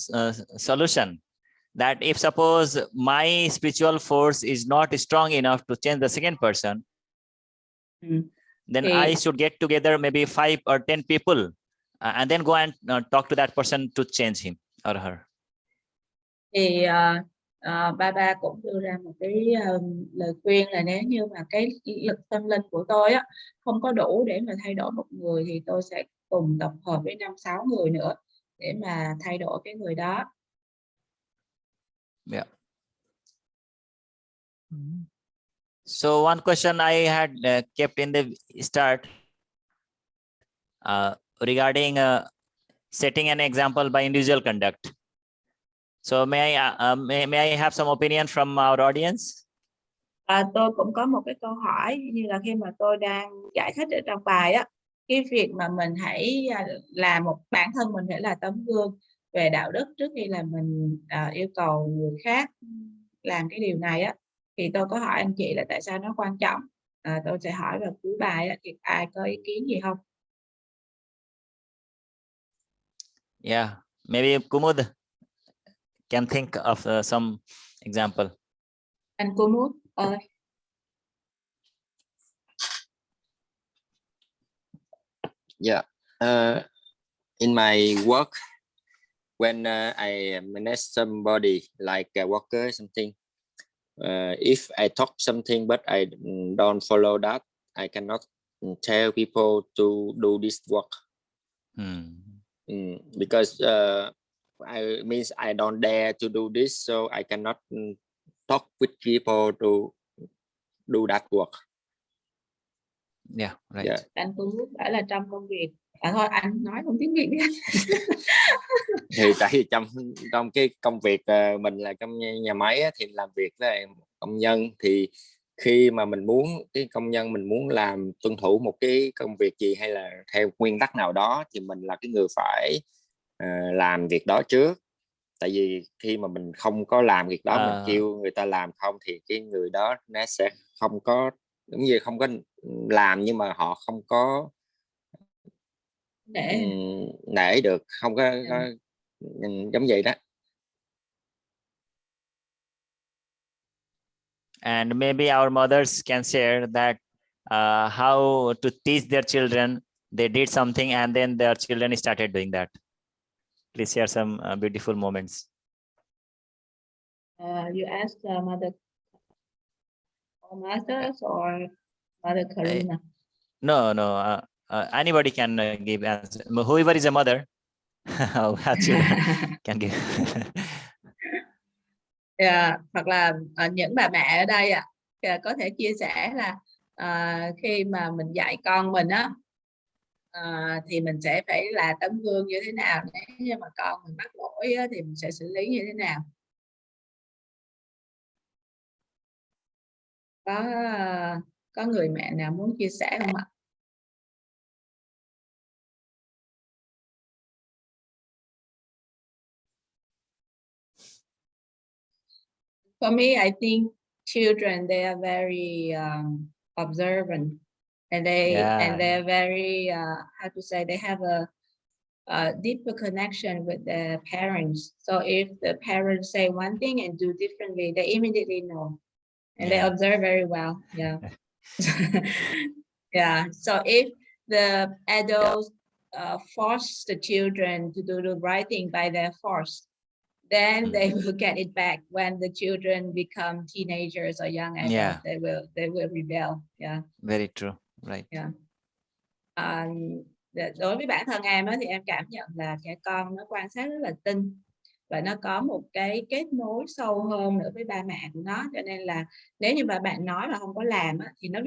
solution, that if suppose my spiritual force is not strong enough to change the second person, then I should get together maybe 5 or 10 people and then go and talk to that person to change him or her. Thì Baba cũng đưa ra một cái lời khuyên là nếu như mà cái lực tâm linh của tôi á không có đủ để mà thay đổi một người, thì tôi sẽ cùng tập hợp với 5-6 người nữa để mà thay đổi cái người đó. Yeah. So one question I had kept in the start regarding setting an example by individual conduct. So may I have some opinion from our audience? Tôi cũng có một cái câu hỏi, như là khi mà tôi đang giải thích ở trong bài á, cái việc mà mình hãy làm bản thân mình phải là tấm gương về đạo đức trước khi là mình yêu cầu người khác làm cái điều này á, thì tôi có hỏi anh chị là tại sao nó quan trọng. Tôi sẽ hỏi vào cuối bài á, thì ai có ý kiến gì không? Yeah, maybe Kumud can think of some example. Anh Kumud ơi. Yeah. In my work, when I manage somebody like a worker or something, if I talk something but I don't follow that, I cannot tell people to do this work. Because I don't dare to do this, so I cannot talk with people to do that work. Yeah, right. Yeah. Anh Kumud bảo là trong công việc, thôi anh nói không tiếng Việt đi. Thì tại vì trong cái công việc mình là trong nhà máy thì làm việc với công nhân, thì khi mà mình muốn cái công nhân mình muốn làm tuân thủ một cái công việc gì hay là theo nguyên tắc nào đó, thì mình là cái người phải làm việc đó trước. Tại vì khi mà mình không có làm việc đó, mình kêu người ta làm không, thì cái người đó nó sẽ không có, giống như không có làm, nhưng mà họ không có nể được, không có giống vậy đó. And maybe our mothers can share that how to teach their children. They did something and then their children started doing that. Please share some beautiful moments. You ask Mother Mothers or Mother Karuna? No. Anybody can give answer. Whoever is a mother, can give. Hoặc là những bà mẹ ở đây có thể chia sẻ là khi mà mình dạy con mình thì mình sẽ phải là tấm gương như thế nào nếu như mà con mình mắc lỗi lỗi á, thì mình sẽ xử lý như thế nào? Có người mẹ nào muốn chia sẻ không ạ? For me, I think children, they are very observant, and they're very how to say, they have a deeper connection with their parents. So if the parents say one thing and do differently, they immediately know, and they observe very well. Yeah. Yeah. So if the adults force the children to do the right thing by their force, then they will get it back when the children become teenagers or young adults. They will rebel. Yeah. Very true. Right. Yeah. Đối với bản thân em thì em cảm nhận là trẻ con nó quan sát rất là tinh, và nó có một cái kết nối sâu hơn nữa với ba mẹ của nó, cho nên là nếu như ba bạn nói mà không có làm thì nó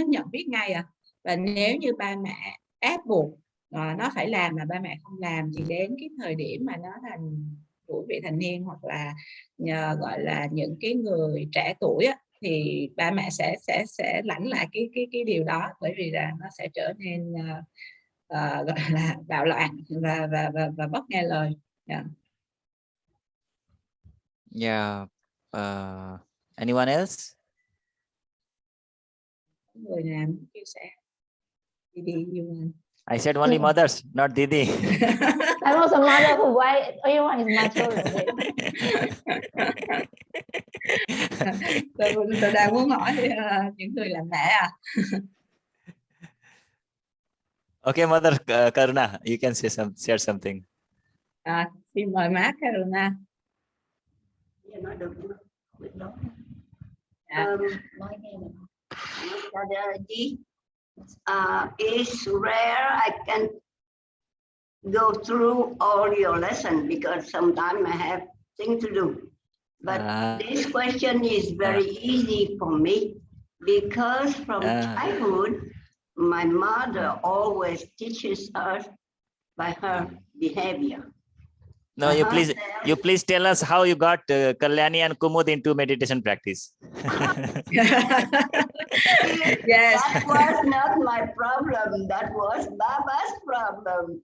nhận biết ngay à. Và nếu như ba mẹ ép buộc nó phải làm mà ba mẹ không làm, thì đến cái thời điểm mà nó thành tuổi vị thành niên, hoặc là gọi là những cái người trẻ tuổi thì ba mẹ sẽ lãnh lại cái điều đó, bởi vì là nó sẽ trở nên gọi là bạo loạn và bất nghe lời. Anyone else? Người nào chia sẻ? Didi, I said only mothers, not Didi. I'm also mother who why everyone is my children. Tôi đang muốn hỏi những người làm mẹ à. Okay, Mother Karuna, you can share something. Xin mời má Karuna. It's rare I can go through all your lesson because sometimes I have things to do. But this question is very easy for me because from childhood, my mother always teaches us by her behavior. No, you please tell us how you got Kalyani and Kumud into meditation practice. Yes. That was not my problem. That was Baba's problem.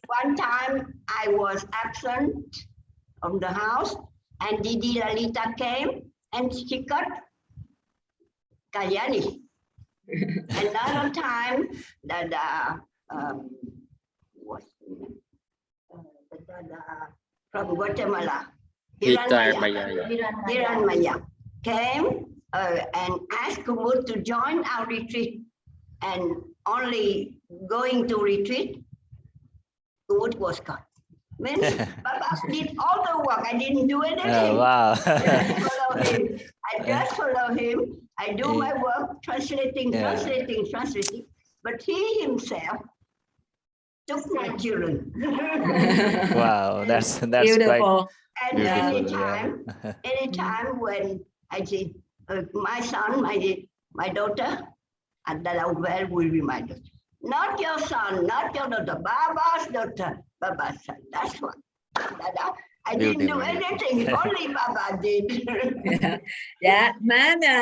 One time I was absent from the house and Didi Lalita came and she got Kalyani. Another time Dada from Guatemala, Hiranmaya came and asked Kumud to join our retreat, and only going to retreat, Kumud was caught. Means Baba did all the work. I didn't do anything. Wow. I just follow him. I do my work, translating. But he himself took my children. Wow, that's beautiful. And beautiful. Anytime when I see my son, my daughter, and that I will remind us, not your son, not your daughter, Baba's daughter, Baba's son. That's what. Dada. I didn't do anything, only Baba did. Dạ,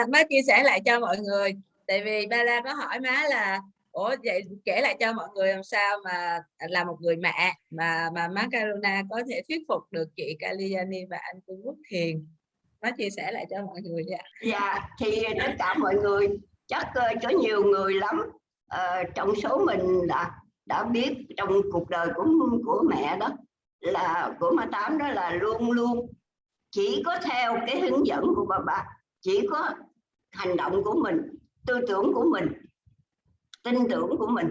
má chia sẻ lại cho mọi người. Tại vì ba la có hỏi má là ủa vậy kể lại cho mọi người làm sao mà là một người mẹ mà má Karuna có thể thuyết phục được chị Kalyani và anh Trung Quốc thiền. Má chia sẻ lại cho mọi người ạ. Dạ, thì tất cả mọi người chắc có nhiều người lắm trong số mình đã biết trong cuộc đời của mẹ đó, là của Ma Tám, đó là luôn luôn chỉ có theo cái hướng dẫn của bà, chỉ có hành động của mình, tư tưởng của mình, tin tưởng của mình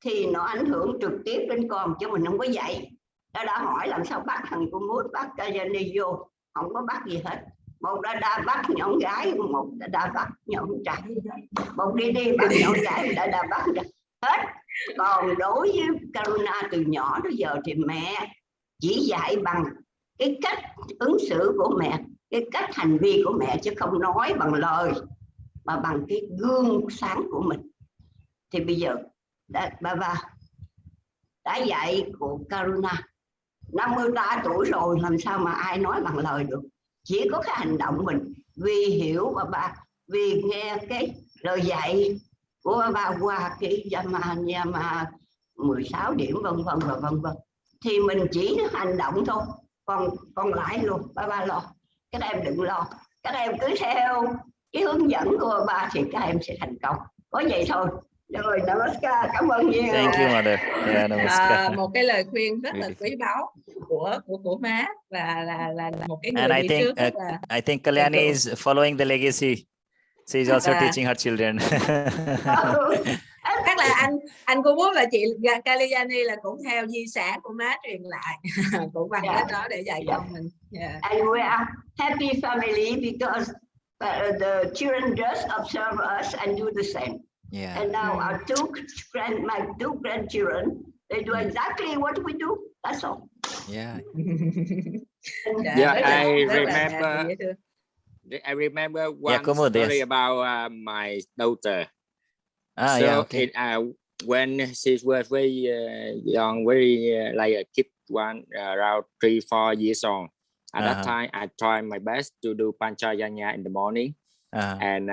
thì nó ảnh hưởng trực tiếp đến con, chứ mình không có dạy. Đã hỏi làm sao bắt thằng con mút, bắt Kalyani vô, không có bắt gì hết. Một đã bắt nhọn gái, một đã bắt nhọn trai, một đi bắt nhọn gái, đã bắt hết. Còn đối với Karuna từ nhỏ tới giờ thì mẹ chỉ dạy bằng cái cách ứng xử của mẹ, cái cách hành vi của mẹ, chứ không nói bằng lời mà bằng cái gương sáng của mình. Thì bây giờ Baba đã dạy của Karuna 53 tuổi rồi làm sao mà ai nói bằng lời được. Chỉ có cái hành động mình, vì hiểu bà, vì nghe cái lời dạy của bà qua cái mà 16 điểm vân vân và vân vân, thì mình chỉ hành động thôi, còn lại luôn ba lo. Các em đừng lo, các em cứ theo cái hướng dẫn của bà thì các em sẽ thành công. Có vậy thôi. Rồi, Namaskar, cảm ơn nhiều. Thank you, Mother. Yeah, Namaskar. Một cái lời khuyên rất là quý báu của má, và là một cái người And đi trước rất là... I think Kalyani is following the legacy. She is also teaching her children. Chắc là anh cũng muốn là chị Kalyani là cũng theo di sản của má truyền lại, cũng bằng cách đó để dạy con mình. And we are happy family because the children just observe us and do the same. Yeah. And now my two grandchildren, they do exactly what we do. That's all. Yeah. I remember one story about my daughter. When she was very young, very like a kid, around 3-4 years old. At that time, I tried my best to do Panchayanya in the morning, and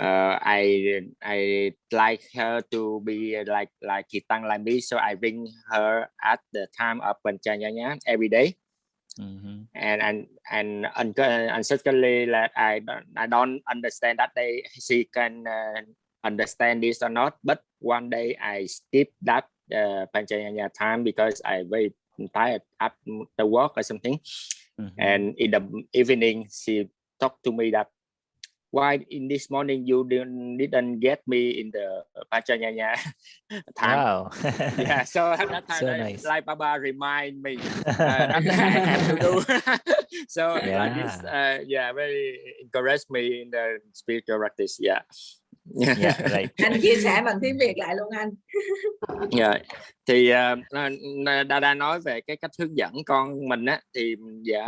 I like her to be like Kitang like me, so I bring her at the time of Panchayanya every day. And uncertainly that I don't understand that she can understand this or not. But one day I skipped that Panchayanya time because I very tired after work or something. And in the evening, she talked to me that, why in this morning you didn't get me in the Panchayanya time? Wow. Yeah, so at that time, so nice. Like Baba remind me that I have to do. So like this, very encouraged me in the spiritual practice. Yeah. Yeah, right. Anh chia sẻ bằng tiếng Việt lại luôn anh. Yeah. Thì Dada nói về cái cách hướng dẫn con mình á, thì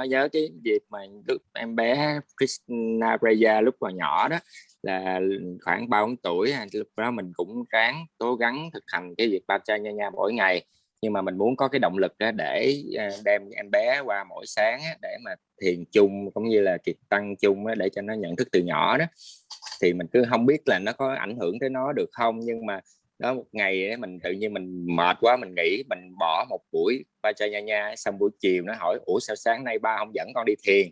nhớ cái dịp mà lúc em bé Krishna Preya lúc còn nhỏ đó, là khoảng 3-4 tuổi, lúc đó mình cũng cố gắng thực hành cái việc Panchayanya mỗi ngày, nhưng mà mình muốn có cái động lực đó để đem em bé qua mỗi sáng á, để mà thiền chung cũng như là kiệt tăng chung á, để cho nó nhận thức từ nhỏ đó. Thì mình cứ không biết là nó có ảnh hưởng tới nó được không, nhưng mà đó một ngày ấy, mình tự nhiên mình mệt quá, mình nghĩ mình bỏ một buổi Panchayanya, xong buổi chiều nó hỏi ủa sao sáng nay ba không dẫn con đi thiền,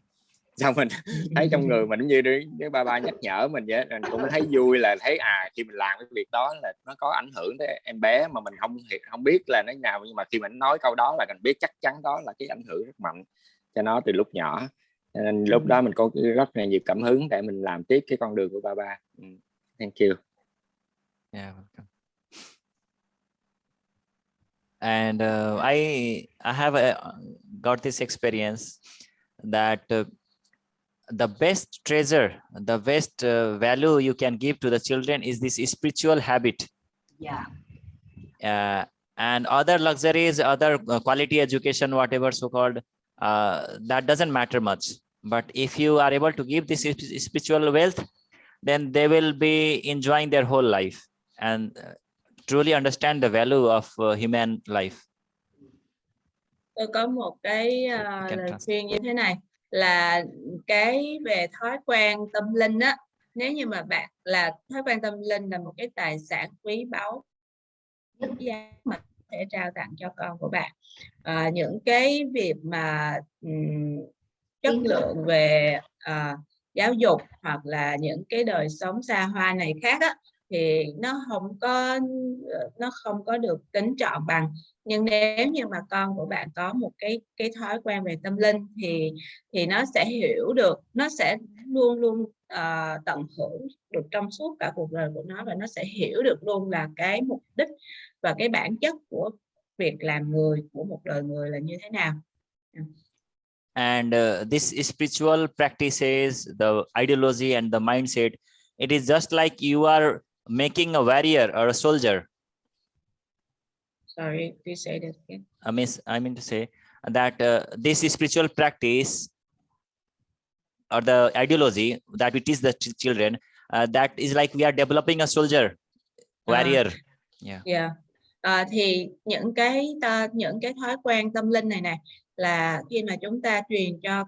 xong mình thấy trong người mình như cái ba nhắc nhở mình vậy. Mình cũng thấy vui, là thấy khi mình làm cái việc đó là nó có ảnh hưởng tới em bé mà mình không biết là nó nào, nhưng mà khi mình nói câu đó là mình biết chắc chắn đó là cái ảnh hưởng rất mạnh cho nó từ lúc nhỏ. Nên lúc đó mình có rất là nhiều cảm hứng để mình làm tiếp cái con đường của ba. Thank you. Yeah, welcome. And I have got this experience that the best treasure, the best value you can give to the children is this spiritual habit. Yeah. And other luxuries, other quality education, whatever so-called, that doesn't matter much. But if you are able to give this spiritual wealth, then they will be enjoying their whole life and truly understand the value of human life. Tôi có một cái lời khuyên như thế này, là cái về thói quen tâm linh á, nếu như mà bạn là thói quen tâm linh là một cái tài sản quý báu giá mà sẽ trao tặng cho con của bạn. Những cái việc mà chất lượng về giáo dục hoặc là những cái đời sống xa hoa này khác á, thì nó không có được tính trọn bằng. Nhưng nếu như mà con của bạn có một cái thói quen về tâm linh thì nó sẽ hiểu được, nó sẽ luôn luôn tận hưởng được trong suốt cả cuộc đời của nó, và nó sẽ hiểu được luôn là cái mục đích và cái bản chất của việc làm người, của một đời người là như thế nào. And this spiritual practices, the ideology and the mindset, it is just like you are making a warrior or a soldier. Sorry, please say that again. I mean to say that this spiritual practice or the ideology that we teach the children, that is like we are developing a soldier, warrior. Yeah. Thì những cái thói quen tâm linh này là khi mà chúng ta truyền cho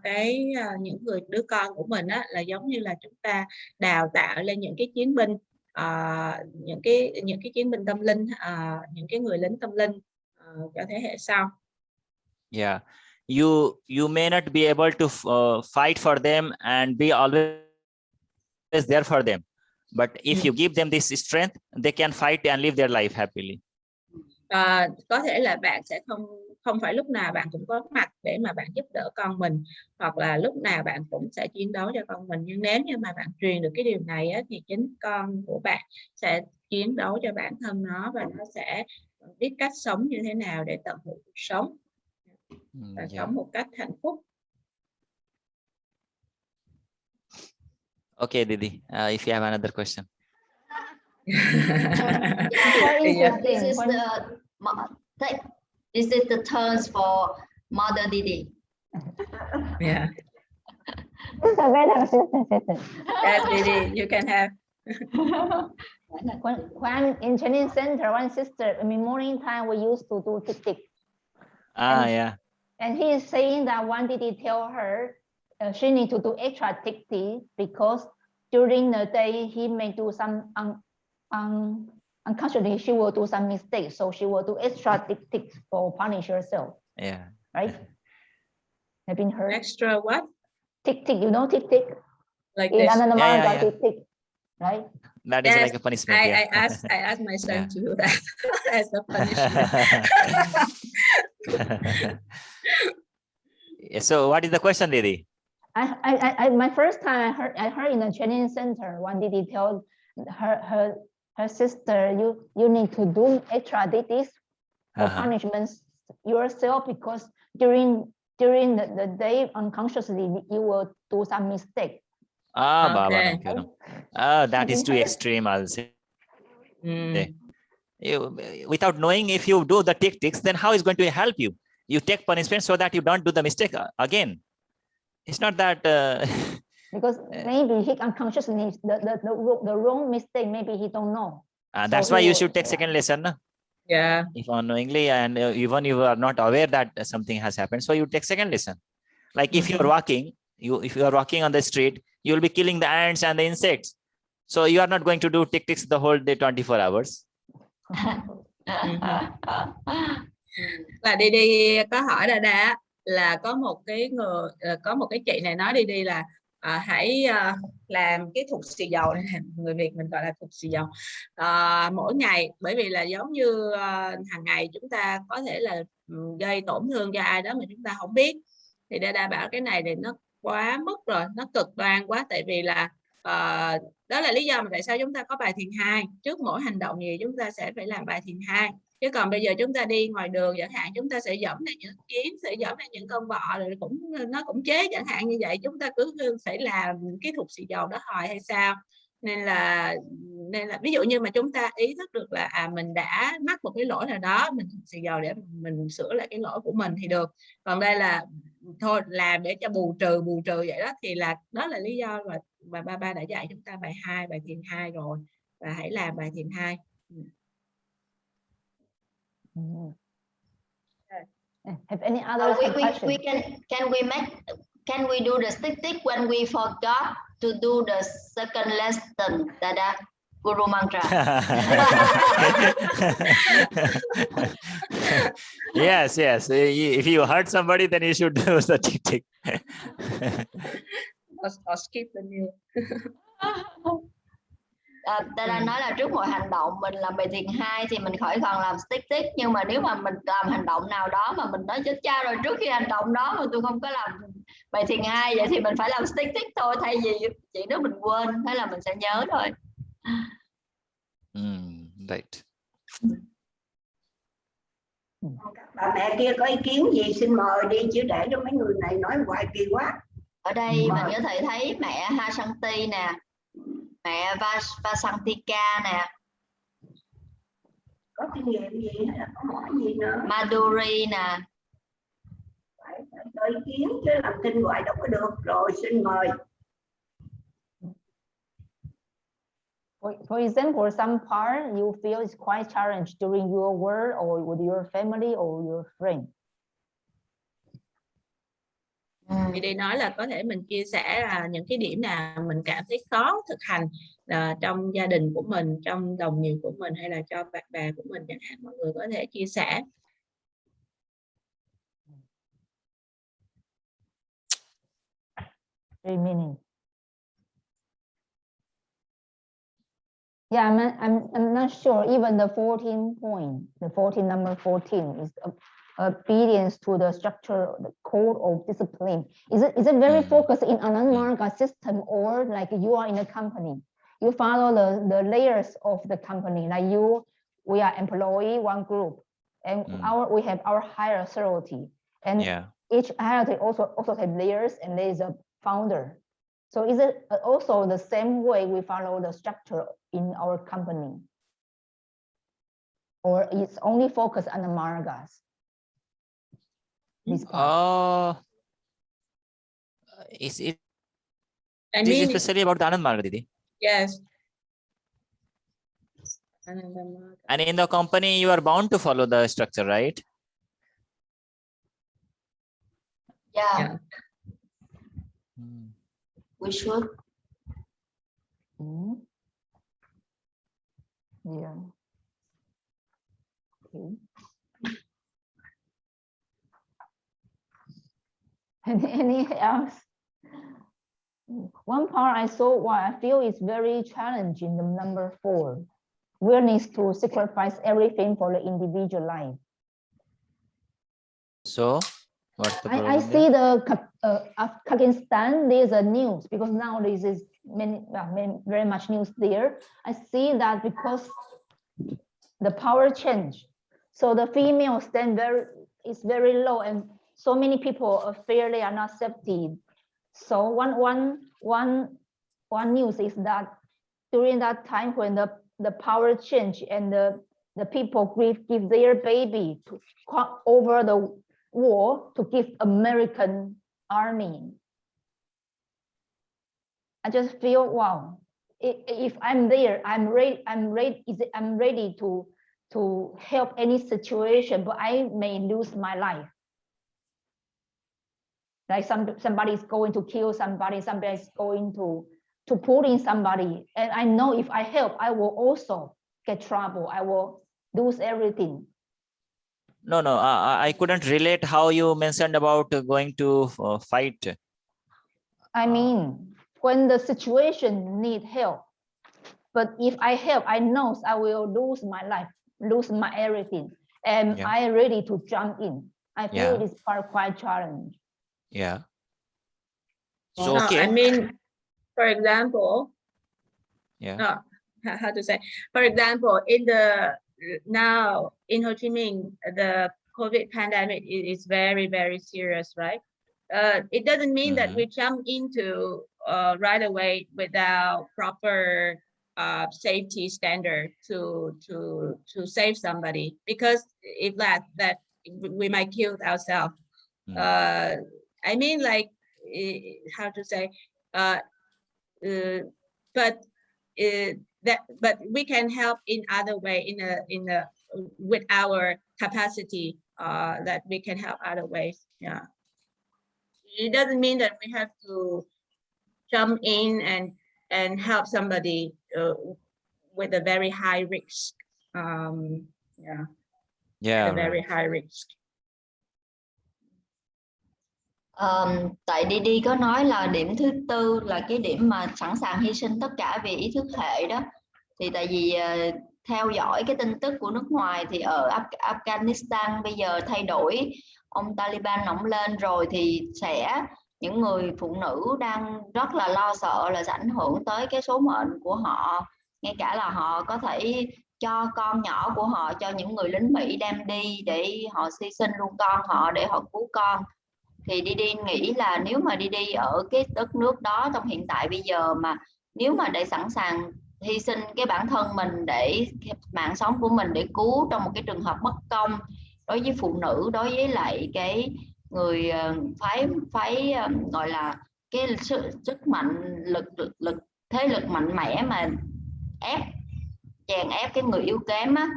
những đứa con của mình á, là giống như là chúng ta đào tạo lên những cái chiến binh, những cái chiến binh tâm linh, những cái người lính tâm linh cho thế hệ sau. Yeah, you may not be able to fight for them and be always there for them, but if you give them this strength, they can fight and live their life happily. Có thể là bạn sẽ không phải lúc nào bạn cũng có mặt để mà bạn giúp đỡ con mình, hoặc là lúc nào bạn cũng sẽ chiến đấu cho con mình, nhưng nếu như mà bạn truyền được cái điều này á, thì chính con của bạn sẽ chiến đấu cho bản thân nó, và nó sẽ biết cách sống như thế nào để tận hưởng cuộc sống và sống một cách hạnh phúc. Okay, Didi, if you have another question. This is the turns for Mother Didi. Yeah. Yes, Didi, you can have. When in training center, one sister, in morning time, we used to do tick. Yeah. And he is saying that one Didi tell her she need to do extra tick because during the day he may do some unconsciously she will do some mistakes, so she will do extra tick for punish herself. Yeah. Right? Have been heard? Extra what? Tick, you know tick. Like in this. Yeah. Tick, right? That is like a punishment. I asked my son to do that as a punishment. So what is the question, Didi? My first time I heard in the training center, one Didi tell her sister, you need to do extra this for punishments yourself, because during the day unconsciously you will do some mistake. Okay. That is too extreme, I'll say. Without knowing, if you do the ticks, then how is going to help you? You take punishment so that you don't do the mistake again. It's not that because maybe he unconsciously the wrong mistake, maybe he don't know. That's why you should take second lesson, no? Yeah. If unknowingly, and even you are not aware that something has happened, so you take second lesson. Like if you are walking, if you are walking on the street, you will be killing the ants and the insects. So you are not going to do ticks the whole day, 24 hours. Và Didi có hỏi Dada là có một cái chị này nói Didi là hãy làm cái thuốc xì dầu này, người Việt mình gọi là thuốc xì dầu mỗi ngày, bởi vì là giống như hàng ngày chúng ta có thể là gây tổn thương cho ai đó mà chúng ta không biết. Thì Dada bảo cái này thì nó quá mức rồi, nó cực đoan quá, tại vì là đó là lý do mà tại sao chúng ta có bài thiền 2, trước mỗi hành động gì chúng ta sẽ phải làm bài thiền 2. Chứ còn bây giờ chúng ta đi ngoài đường chẳng hạn, chúng ta sẽ dẫm lên những kiến, sẽ dẫm lên những con bọ, rồi nó cũng chế chẳng hạn như vậy, chúng ta cứ phải làm cái thuốc xì dầu đó hoài hay sao? Nên là ví dụ như mà chúng ta ý thức được là mình đã mắc một cái lỗi nào đó, mình thuốc xì dầu để mình sửa lại cái lỗi của mình thì được. Còn đây là thôi làm để cho bù trừ vậy đó, thì đó là lý do mà ba đã dạy chúng ta bài thiền 2 rồi, và hãy làm bài thiền 2. Have any other we can we do the stick when we forgot to do the second lesson, Dada Guru Mantra? Yes. If you hurt somebody, then you should do the tick. Or skip the meal. Dada nói là trước mỗi hành động mình làm bài thiền 2 thì mình khỏi còn làm stick, nhưng mà nếu mà mình làm hành động nào đó mà mình nói chết cha rồi, trước khi hành động đó mà tôi không có làm bài thiền 2, vậy thì mình phải làm stick thôi, thay vì chuyện đó mình quên, thế là mình sẽ nhớ thôi. Right. Bà mẹ kia có ý kiến gì xin mời đi, chứ để cho mấy người này nói hoài kỳ quá. Ở đây mình có thể thấy mẹ Hasanti nè, mẹ Vasantika nè, có kinh nghiệm gì hay là có hỏi gì nữa? Madhuri nè. Phải có ý kiến chứ làm kinh hoài đâu có được. Rồi xin mời. For example, some part you feel is quite challenged during your work or with your family or your friend. Thì đi nói là có thể mình chia sẻ là những cái điểm nào mình cảm thấy khó thực hành trong gia đình của mình, trong đồng nghiệp của mình hay là cho bạn bè của mình chẳng hạn, mọi người có thể chia sẻ. 3 minutes. Yeah, I'm not sure. Even the 14 point, the 14 number 14 is obedience to the structure, the code of discipline. Is it very focused in Anandmarga system, or like you are in a company, you follow the layers of the company, like we are employee one group, and we have our hierarchy, and each hierarchy also have layers, and there is a founder. So is it also the same way we follow the structure in our company, or it's only focused on the margas? Is it especially about the Anand Marga, Didi? Yes. And in the company, you are bound to follow the structure, right? Yeah. We should. Yeah. Okay. Any else? One part I saw what I feel is very challenging, the number 4, willingness to sacrifice everything for the individual life. So what's the problem? I see the Pakistan, there's a news, because now this is very much news there. I see that because the power change, so the female stand is very low, and so many people fear they are not accepted. So one news is that during that time when the power change and the people give their baby to over the war to give American army. I just feel, wow, if I'm there, I'm ready to help any situation, but I may lose my life. Like somebody is going to kill somebody is going to pull in somebody, and I know if I help, I will also get trouble. I will lose everything. No, I couldn't relate how you mentioned about going to fight. I mean, when the situation need help, but if I help, I know I will lose my life, lose my everything, and I ready to jump in. I feel this part quite challenging. Yeah. So okay. I mean, for example, how to say? For example, now in Ho Chi Minh, the COVID pandemic is very, very serious, right? It doesn't mean that we jump into right away without proper safety standard to save somebody, because if that we might kill ourselves. I mean, like, how to say, but we can help in other way, with our capacity, that we can help other ways. Yeah, it doesn't mean that we have to jump in and help somebody with a very high risk. A very high risk. Tại Didi có nói là điểm thứ 4 là cái điểm mà sẵn sàng hy sinh tất cả vì ý thức hệ đó. Thì tại vì theo dõi cái tin tức của nước ngoài thì ở Afghanistan bây giờ thay đổi, ông Taliban nổi lên rồi, thì những người phụ nữ đang rất là lo sợ là sẽ ảnh hưởng tới cái số mệnh của họ, ngay cả là họ có thể cho con nhỏ của họ cho những người lính Mỹ đem đi để họ hy sinh luôn con họ để họ cứu con. Thì Didi nghĩ là nếu mà Didi ở cái đất nước đó trong hiện tại bây giờ, mà nếu mà để sẵn sàng hy sinh cái bản thân mình để mạng sống của mình để cứu trong một cái trường hợp bất công đối với phụ nữ, đối với lại cái người phái gọi là cái sức mạnh thế lực mạnh mẽ mà chèn ép cái người yếu kém á,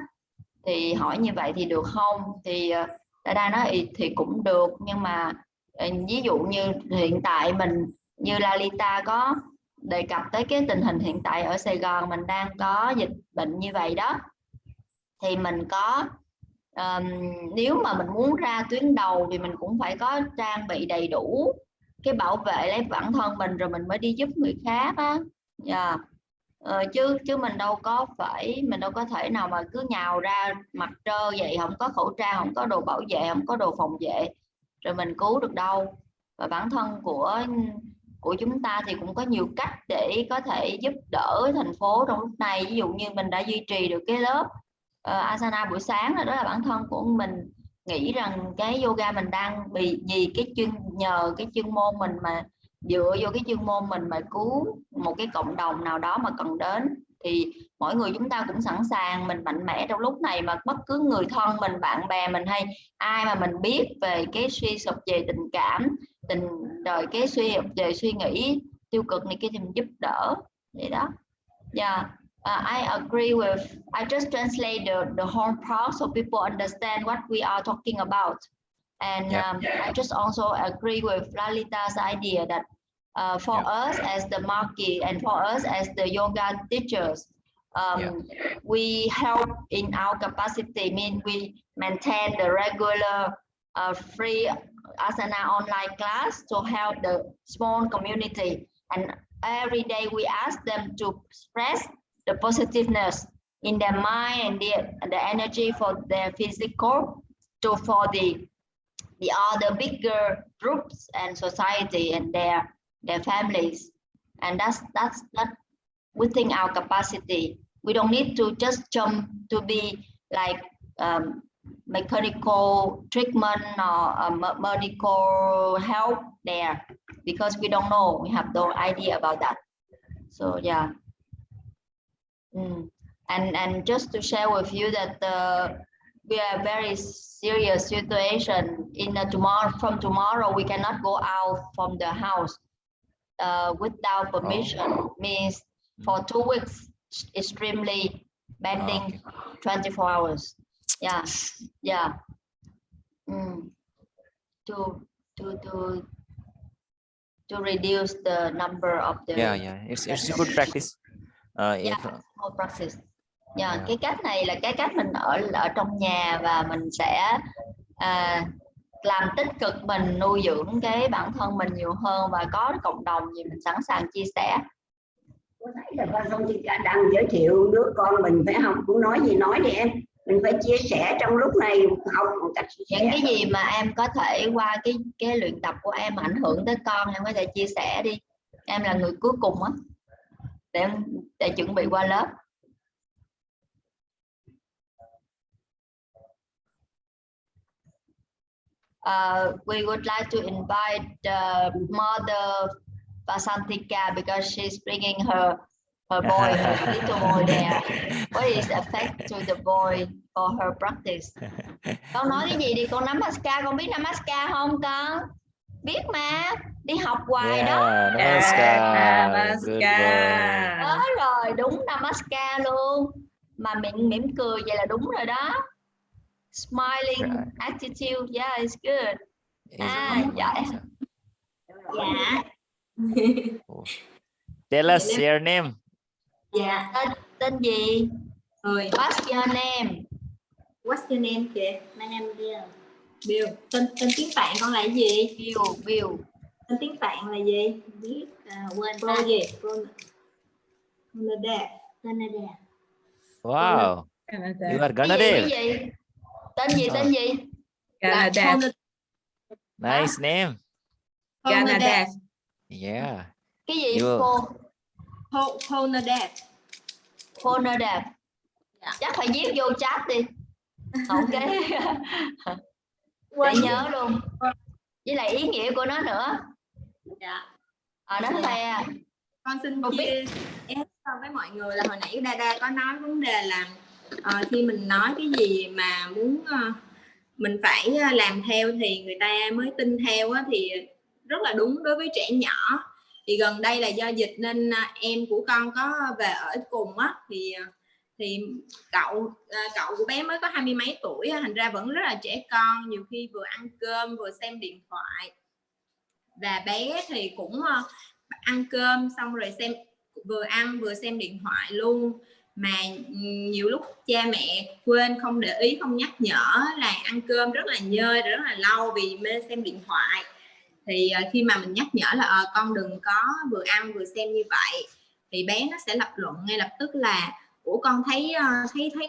thì hỏi như vậy thì được không? Thì Dada nói thì cũng được, nhưng mà ví dụ như hiện tại mình, như Lalita có đề cập tới cái tình hình hiện tại ở Sài Gòn mình đang có dịch bệnh như vậy đó, thì mình có nếu mà mình muốn ra tuyến đầu thì mình cũng phải có trang bị đầy đủ cái bảo vệ lấy bản thân mình rồi mình mới đi giúp người khác á. Chứ mình đâu có thể nào mà cứ nhào ra mặt trơ vậy, không có khẩu trang, không có đồ bảo vệ, không có đồ phòng vệ rồi mình cứu được đâu. Và bản thân của chúng ta thì cũng có nhiều cách để có thể giúp đỡ thành phố trong lúc này. Ví dụ như mình đã duy trì được cái lớp asana buổi sáng, đó là bản thân của mình nghĩ rằng cái yoga mình đang vì cái nhờ cái chuyên môn mình, mà dựa vô cái chuyên môn mình mà cứu một cái cộng đồng nào đó mà cần đến, thì mỗi người chúng ta cũng sẵn sàng, mình mạnh mẽ trong lúc này. Mà bất cứ người thân mình, bạn bè mình hay ai mà mình biết về cái suy sụp về tình cảm, rồi cái suy sụp về suy nghĩ tiêu cực này kia thì mình giúp đỡ vậy đó. I agree with, I just translate the whole part so people understand what we are talking about. And I just also agree with Lalita's idea that for us as the market and for us as the yoga teachers, we help in our capacity, mean we maintain the regular free asana online class to help the small community. And every day we ask them to express the positiveness in their mind and the energy for their physical for the other bigger groups and society and their families. And that's within our capacity. We don't need to just jump to be like mechanical treatment or medical help there, because we don't know, we have no idea about that. So yeah. And just to share with you that we are very serious situation in from tomorrow we cannot go out from the house without permission. Means for 2 weeks extremely bending 24 hours. To reduce the number of the it's a good practice. More practice. Cái cách này là cái cách mình ở trong nhà, và mình sẽ làm tích cực, mình nuôi dưỡng cái bản thân mình nhiều hơn, và có cộng đồng thì mình sẵn sàng chia sẻ. Có thấy là con không chỉ đang giới thiệu đứa con mình phải học, cũng nói gì nói đi em, mình phải chia sẻ trong lúc này, học một cách những cái gì mà em có thể qua cái luyện tập của em ảnh hưởng tới con, em có thể chia sẻ đi. Em là người cuối cùng á, để chuẩn bị qua lớp. We would like to invite Mother Vasantika because she's bringing her boy, her little boy there. What is the effect to the boy for her practice? Con nói cái gì đi, con Namaskar, con biết Namaskar không con? Biết mà, đi học hoài đó. Namaskar. Namaskar. Đó rồi, đúng Namaskar luôn. Mà mỉm cười vậy là đúng rồi đó. Smiling attitude, yeah, it's good. Dạ. Tell us your name. Dạ. Tên gì? What's your name? What's your name kìa? My name is Bill. Bill. Tên tiếng Phạn con là cái gì? Bill. Tên tiếng Phạn là gì? Biết quên pro gì? Canada. Wow. You are Canada. Tên gì? Canada. Nice name. Canada. Yeah. Cái gì? Canada. Chắc phải viết vô chat đi. Ok. Để nhớ luôn. Với lại ý nghĩa của nó nữa. Dạ. Nó khoe. Con xin chia sẻ với mọi người là hồi nãy Dada có nói vấn đề là khi mình nói cái gì mà muốn mình phải làm theo thì người ta mới tin theo á, thì rất là đúng đối với trẻ nhỏ. Thì gần đây là do dịch nên em của con có về ở cùng á, thì cậu của bé mới có 20 mấy tuổi, thành ra vẫn rất là trẻ con, nhiều khi vừa ăn cơm vừa xem điện thoại. Và bé thì cũng ăn cơm xong rồi vừa ăn vừa xem điện thoại luôn, mà nhiều lúc cha mẹ quên, không để ý, không nhắc nhở là ăn cơm rất là nhơi, rất là lâu vì mê xem điện thoại. Thì khi mà mình nhắc nhở là con đừng có vừa ăn vừa xem như vậy, thì bé nó sẽ lập luận ngay lập tức là con thấy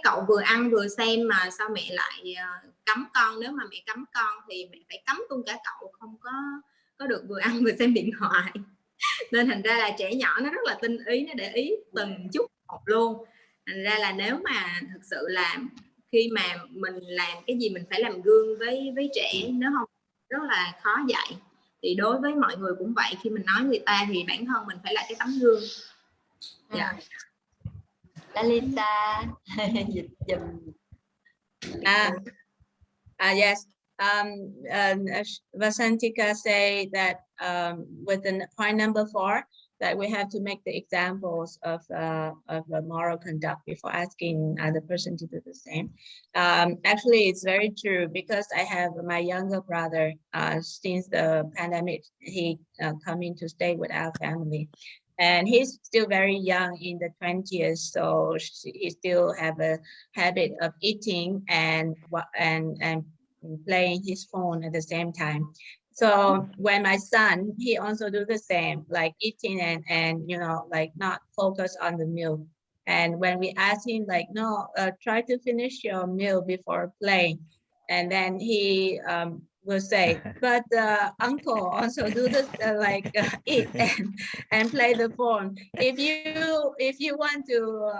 cậu vừa ăn vừa xem mà sao mẹ lại cấm con, nếu mà mẹ cấm con thì mẹ phải cấm luôn cả cậu, không có được vừa ăn vừa xem điện thoại. Nên thành ra là trẻ nhỏ nó rất là tinh ý, nó để ý từng chút một luôn. Thành ra là nếu mà thực sự là khi mà mình làm cái gì mình phải làm gương với trẻ, nếu không rất là khó dạy. Thì đối với mọi người cũng vậy, khi mình nói người ta thì bản thân mình phải là cái tấm gương. Dạ. Lalita dịch dùm. Yes. Vasantika say that with the point number 4, that we have to make the examples of the moral conduct before asking the person to do the same. Actually, it's very true, because I have my younger brother. Since the pandemic, he coming to stay with our family. And he's still very young, in the 20s, so he still have a habit of eating and playing his phone at the same time. So when my son, he also do the same, like eating and like not focus on the meal. And when we ask him, like, no, try to finish your meal before playing, and then he will say, but uncle also do this, eat and play the phone. If you want to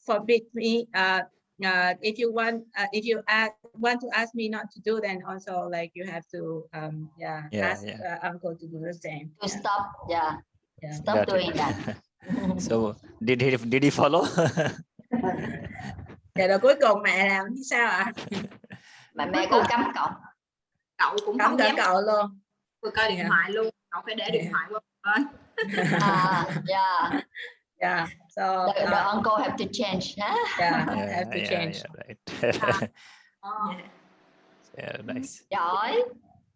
forbid me, if you want to ask me not to do, then also like you have to ask uncle to do the same. To stop, stop Got doing it. that. So did he follow? Dạ, rồi cuối cùng mẹ làm như sao ạ? Mẹ có cấm cậu? Cậu cũng Cấm không cả dám cậu luôn. vừa coi điện thoại luôn, cậu phải để điện thoại qua bên. Yeah. So the uncle have to change. Have to change. Right. Yeah, nice. Giỏi.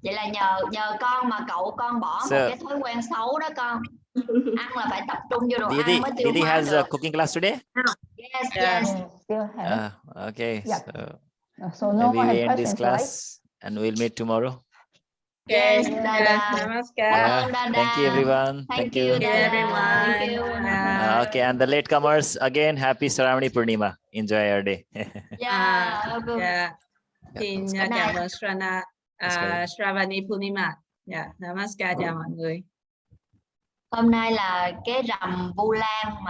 Vậy là nhờ con mà con bỏ một cái thói quen xấu đó con. Ăn là phải tập trung vô đồ ăn mới tiêu Didi hóa has được. a cooking class today? Yes, yes. Still have. Okay. Yeah. So no Maybe more we end this questions, class, right? and we'll meet tomorrow. Yes, Dada. Namaskar. Dada. Thank you, everyone. Thank you, Dada. everyone. Thank you. Okay, and the latecomers, again, happy Saramani Purnima. Enjoy your day. Xin cảm ơn Shravani Purnima. Namaskar chào mọi người. Hôm nay là cái rằm Vu Lan mà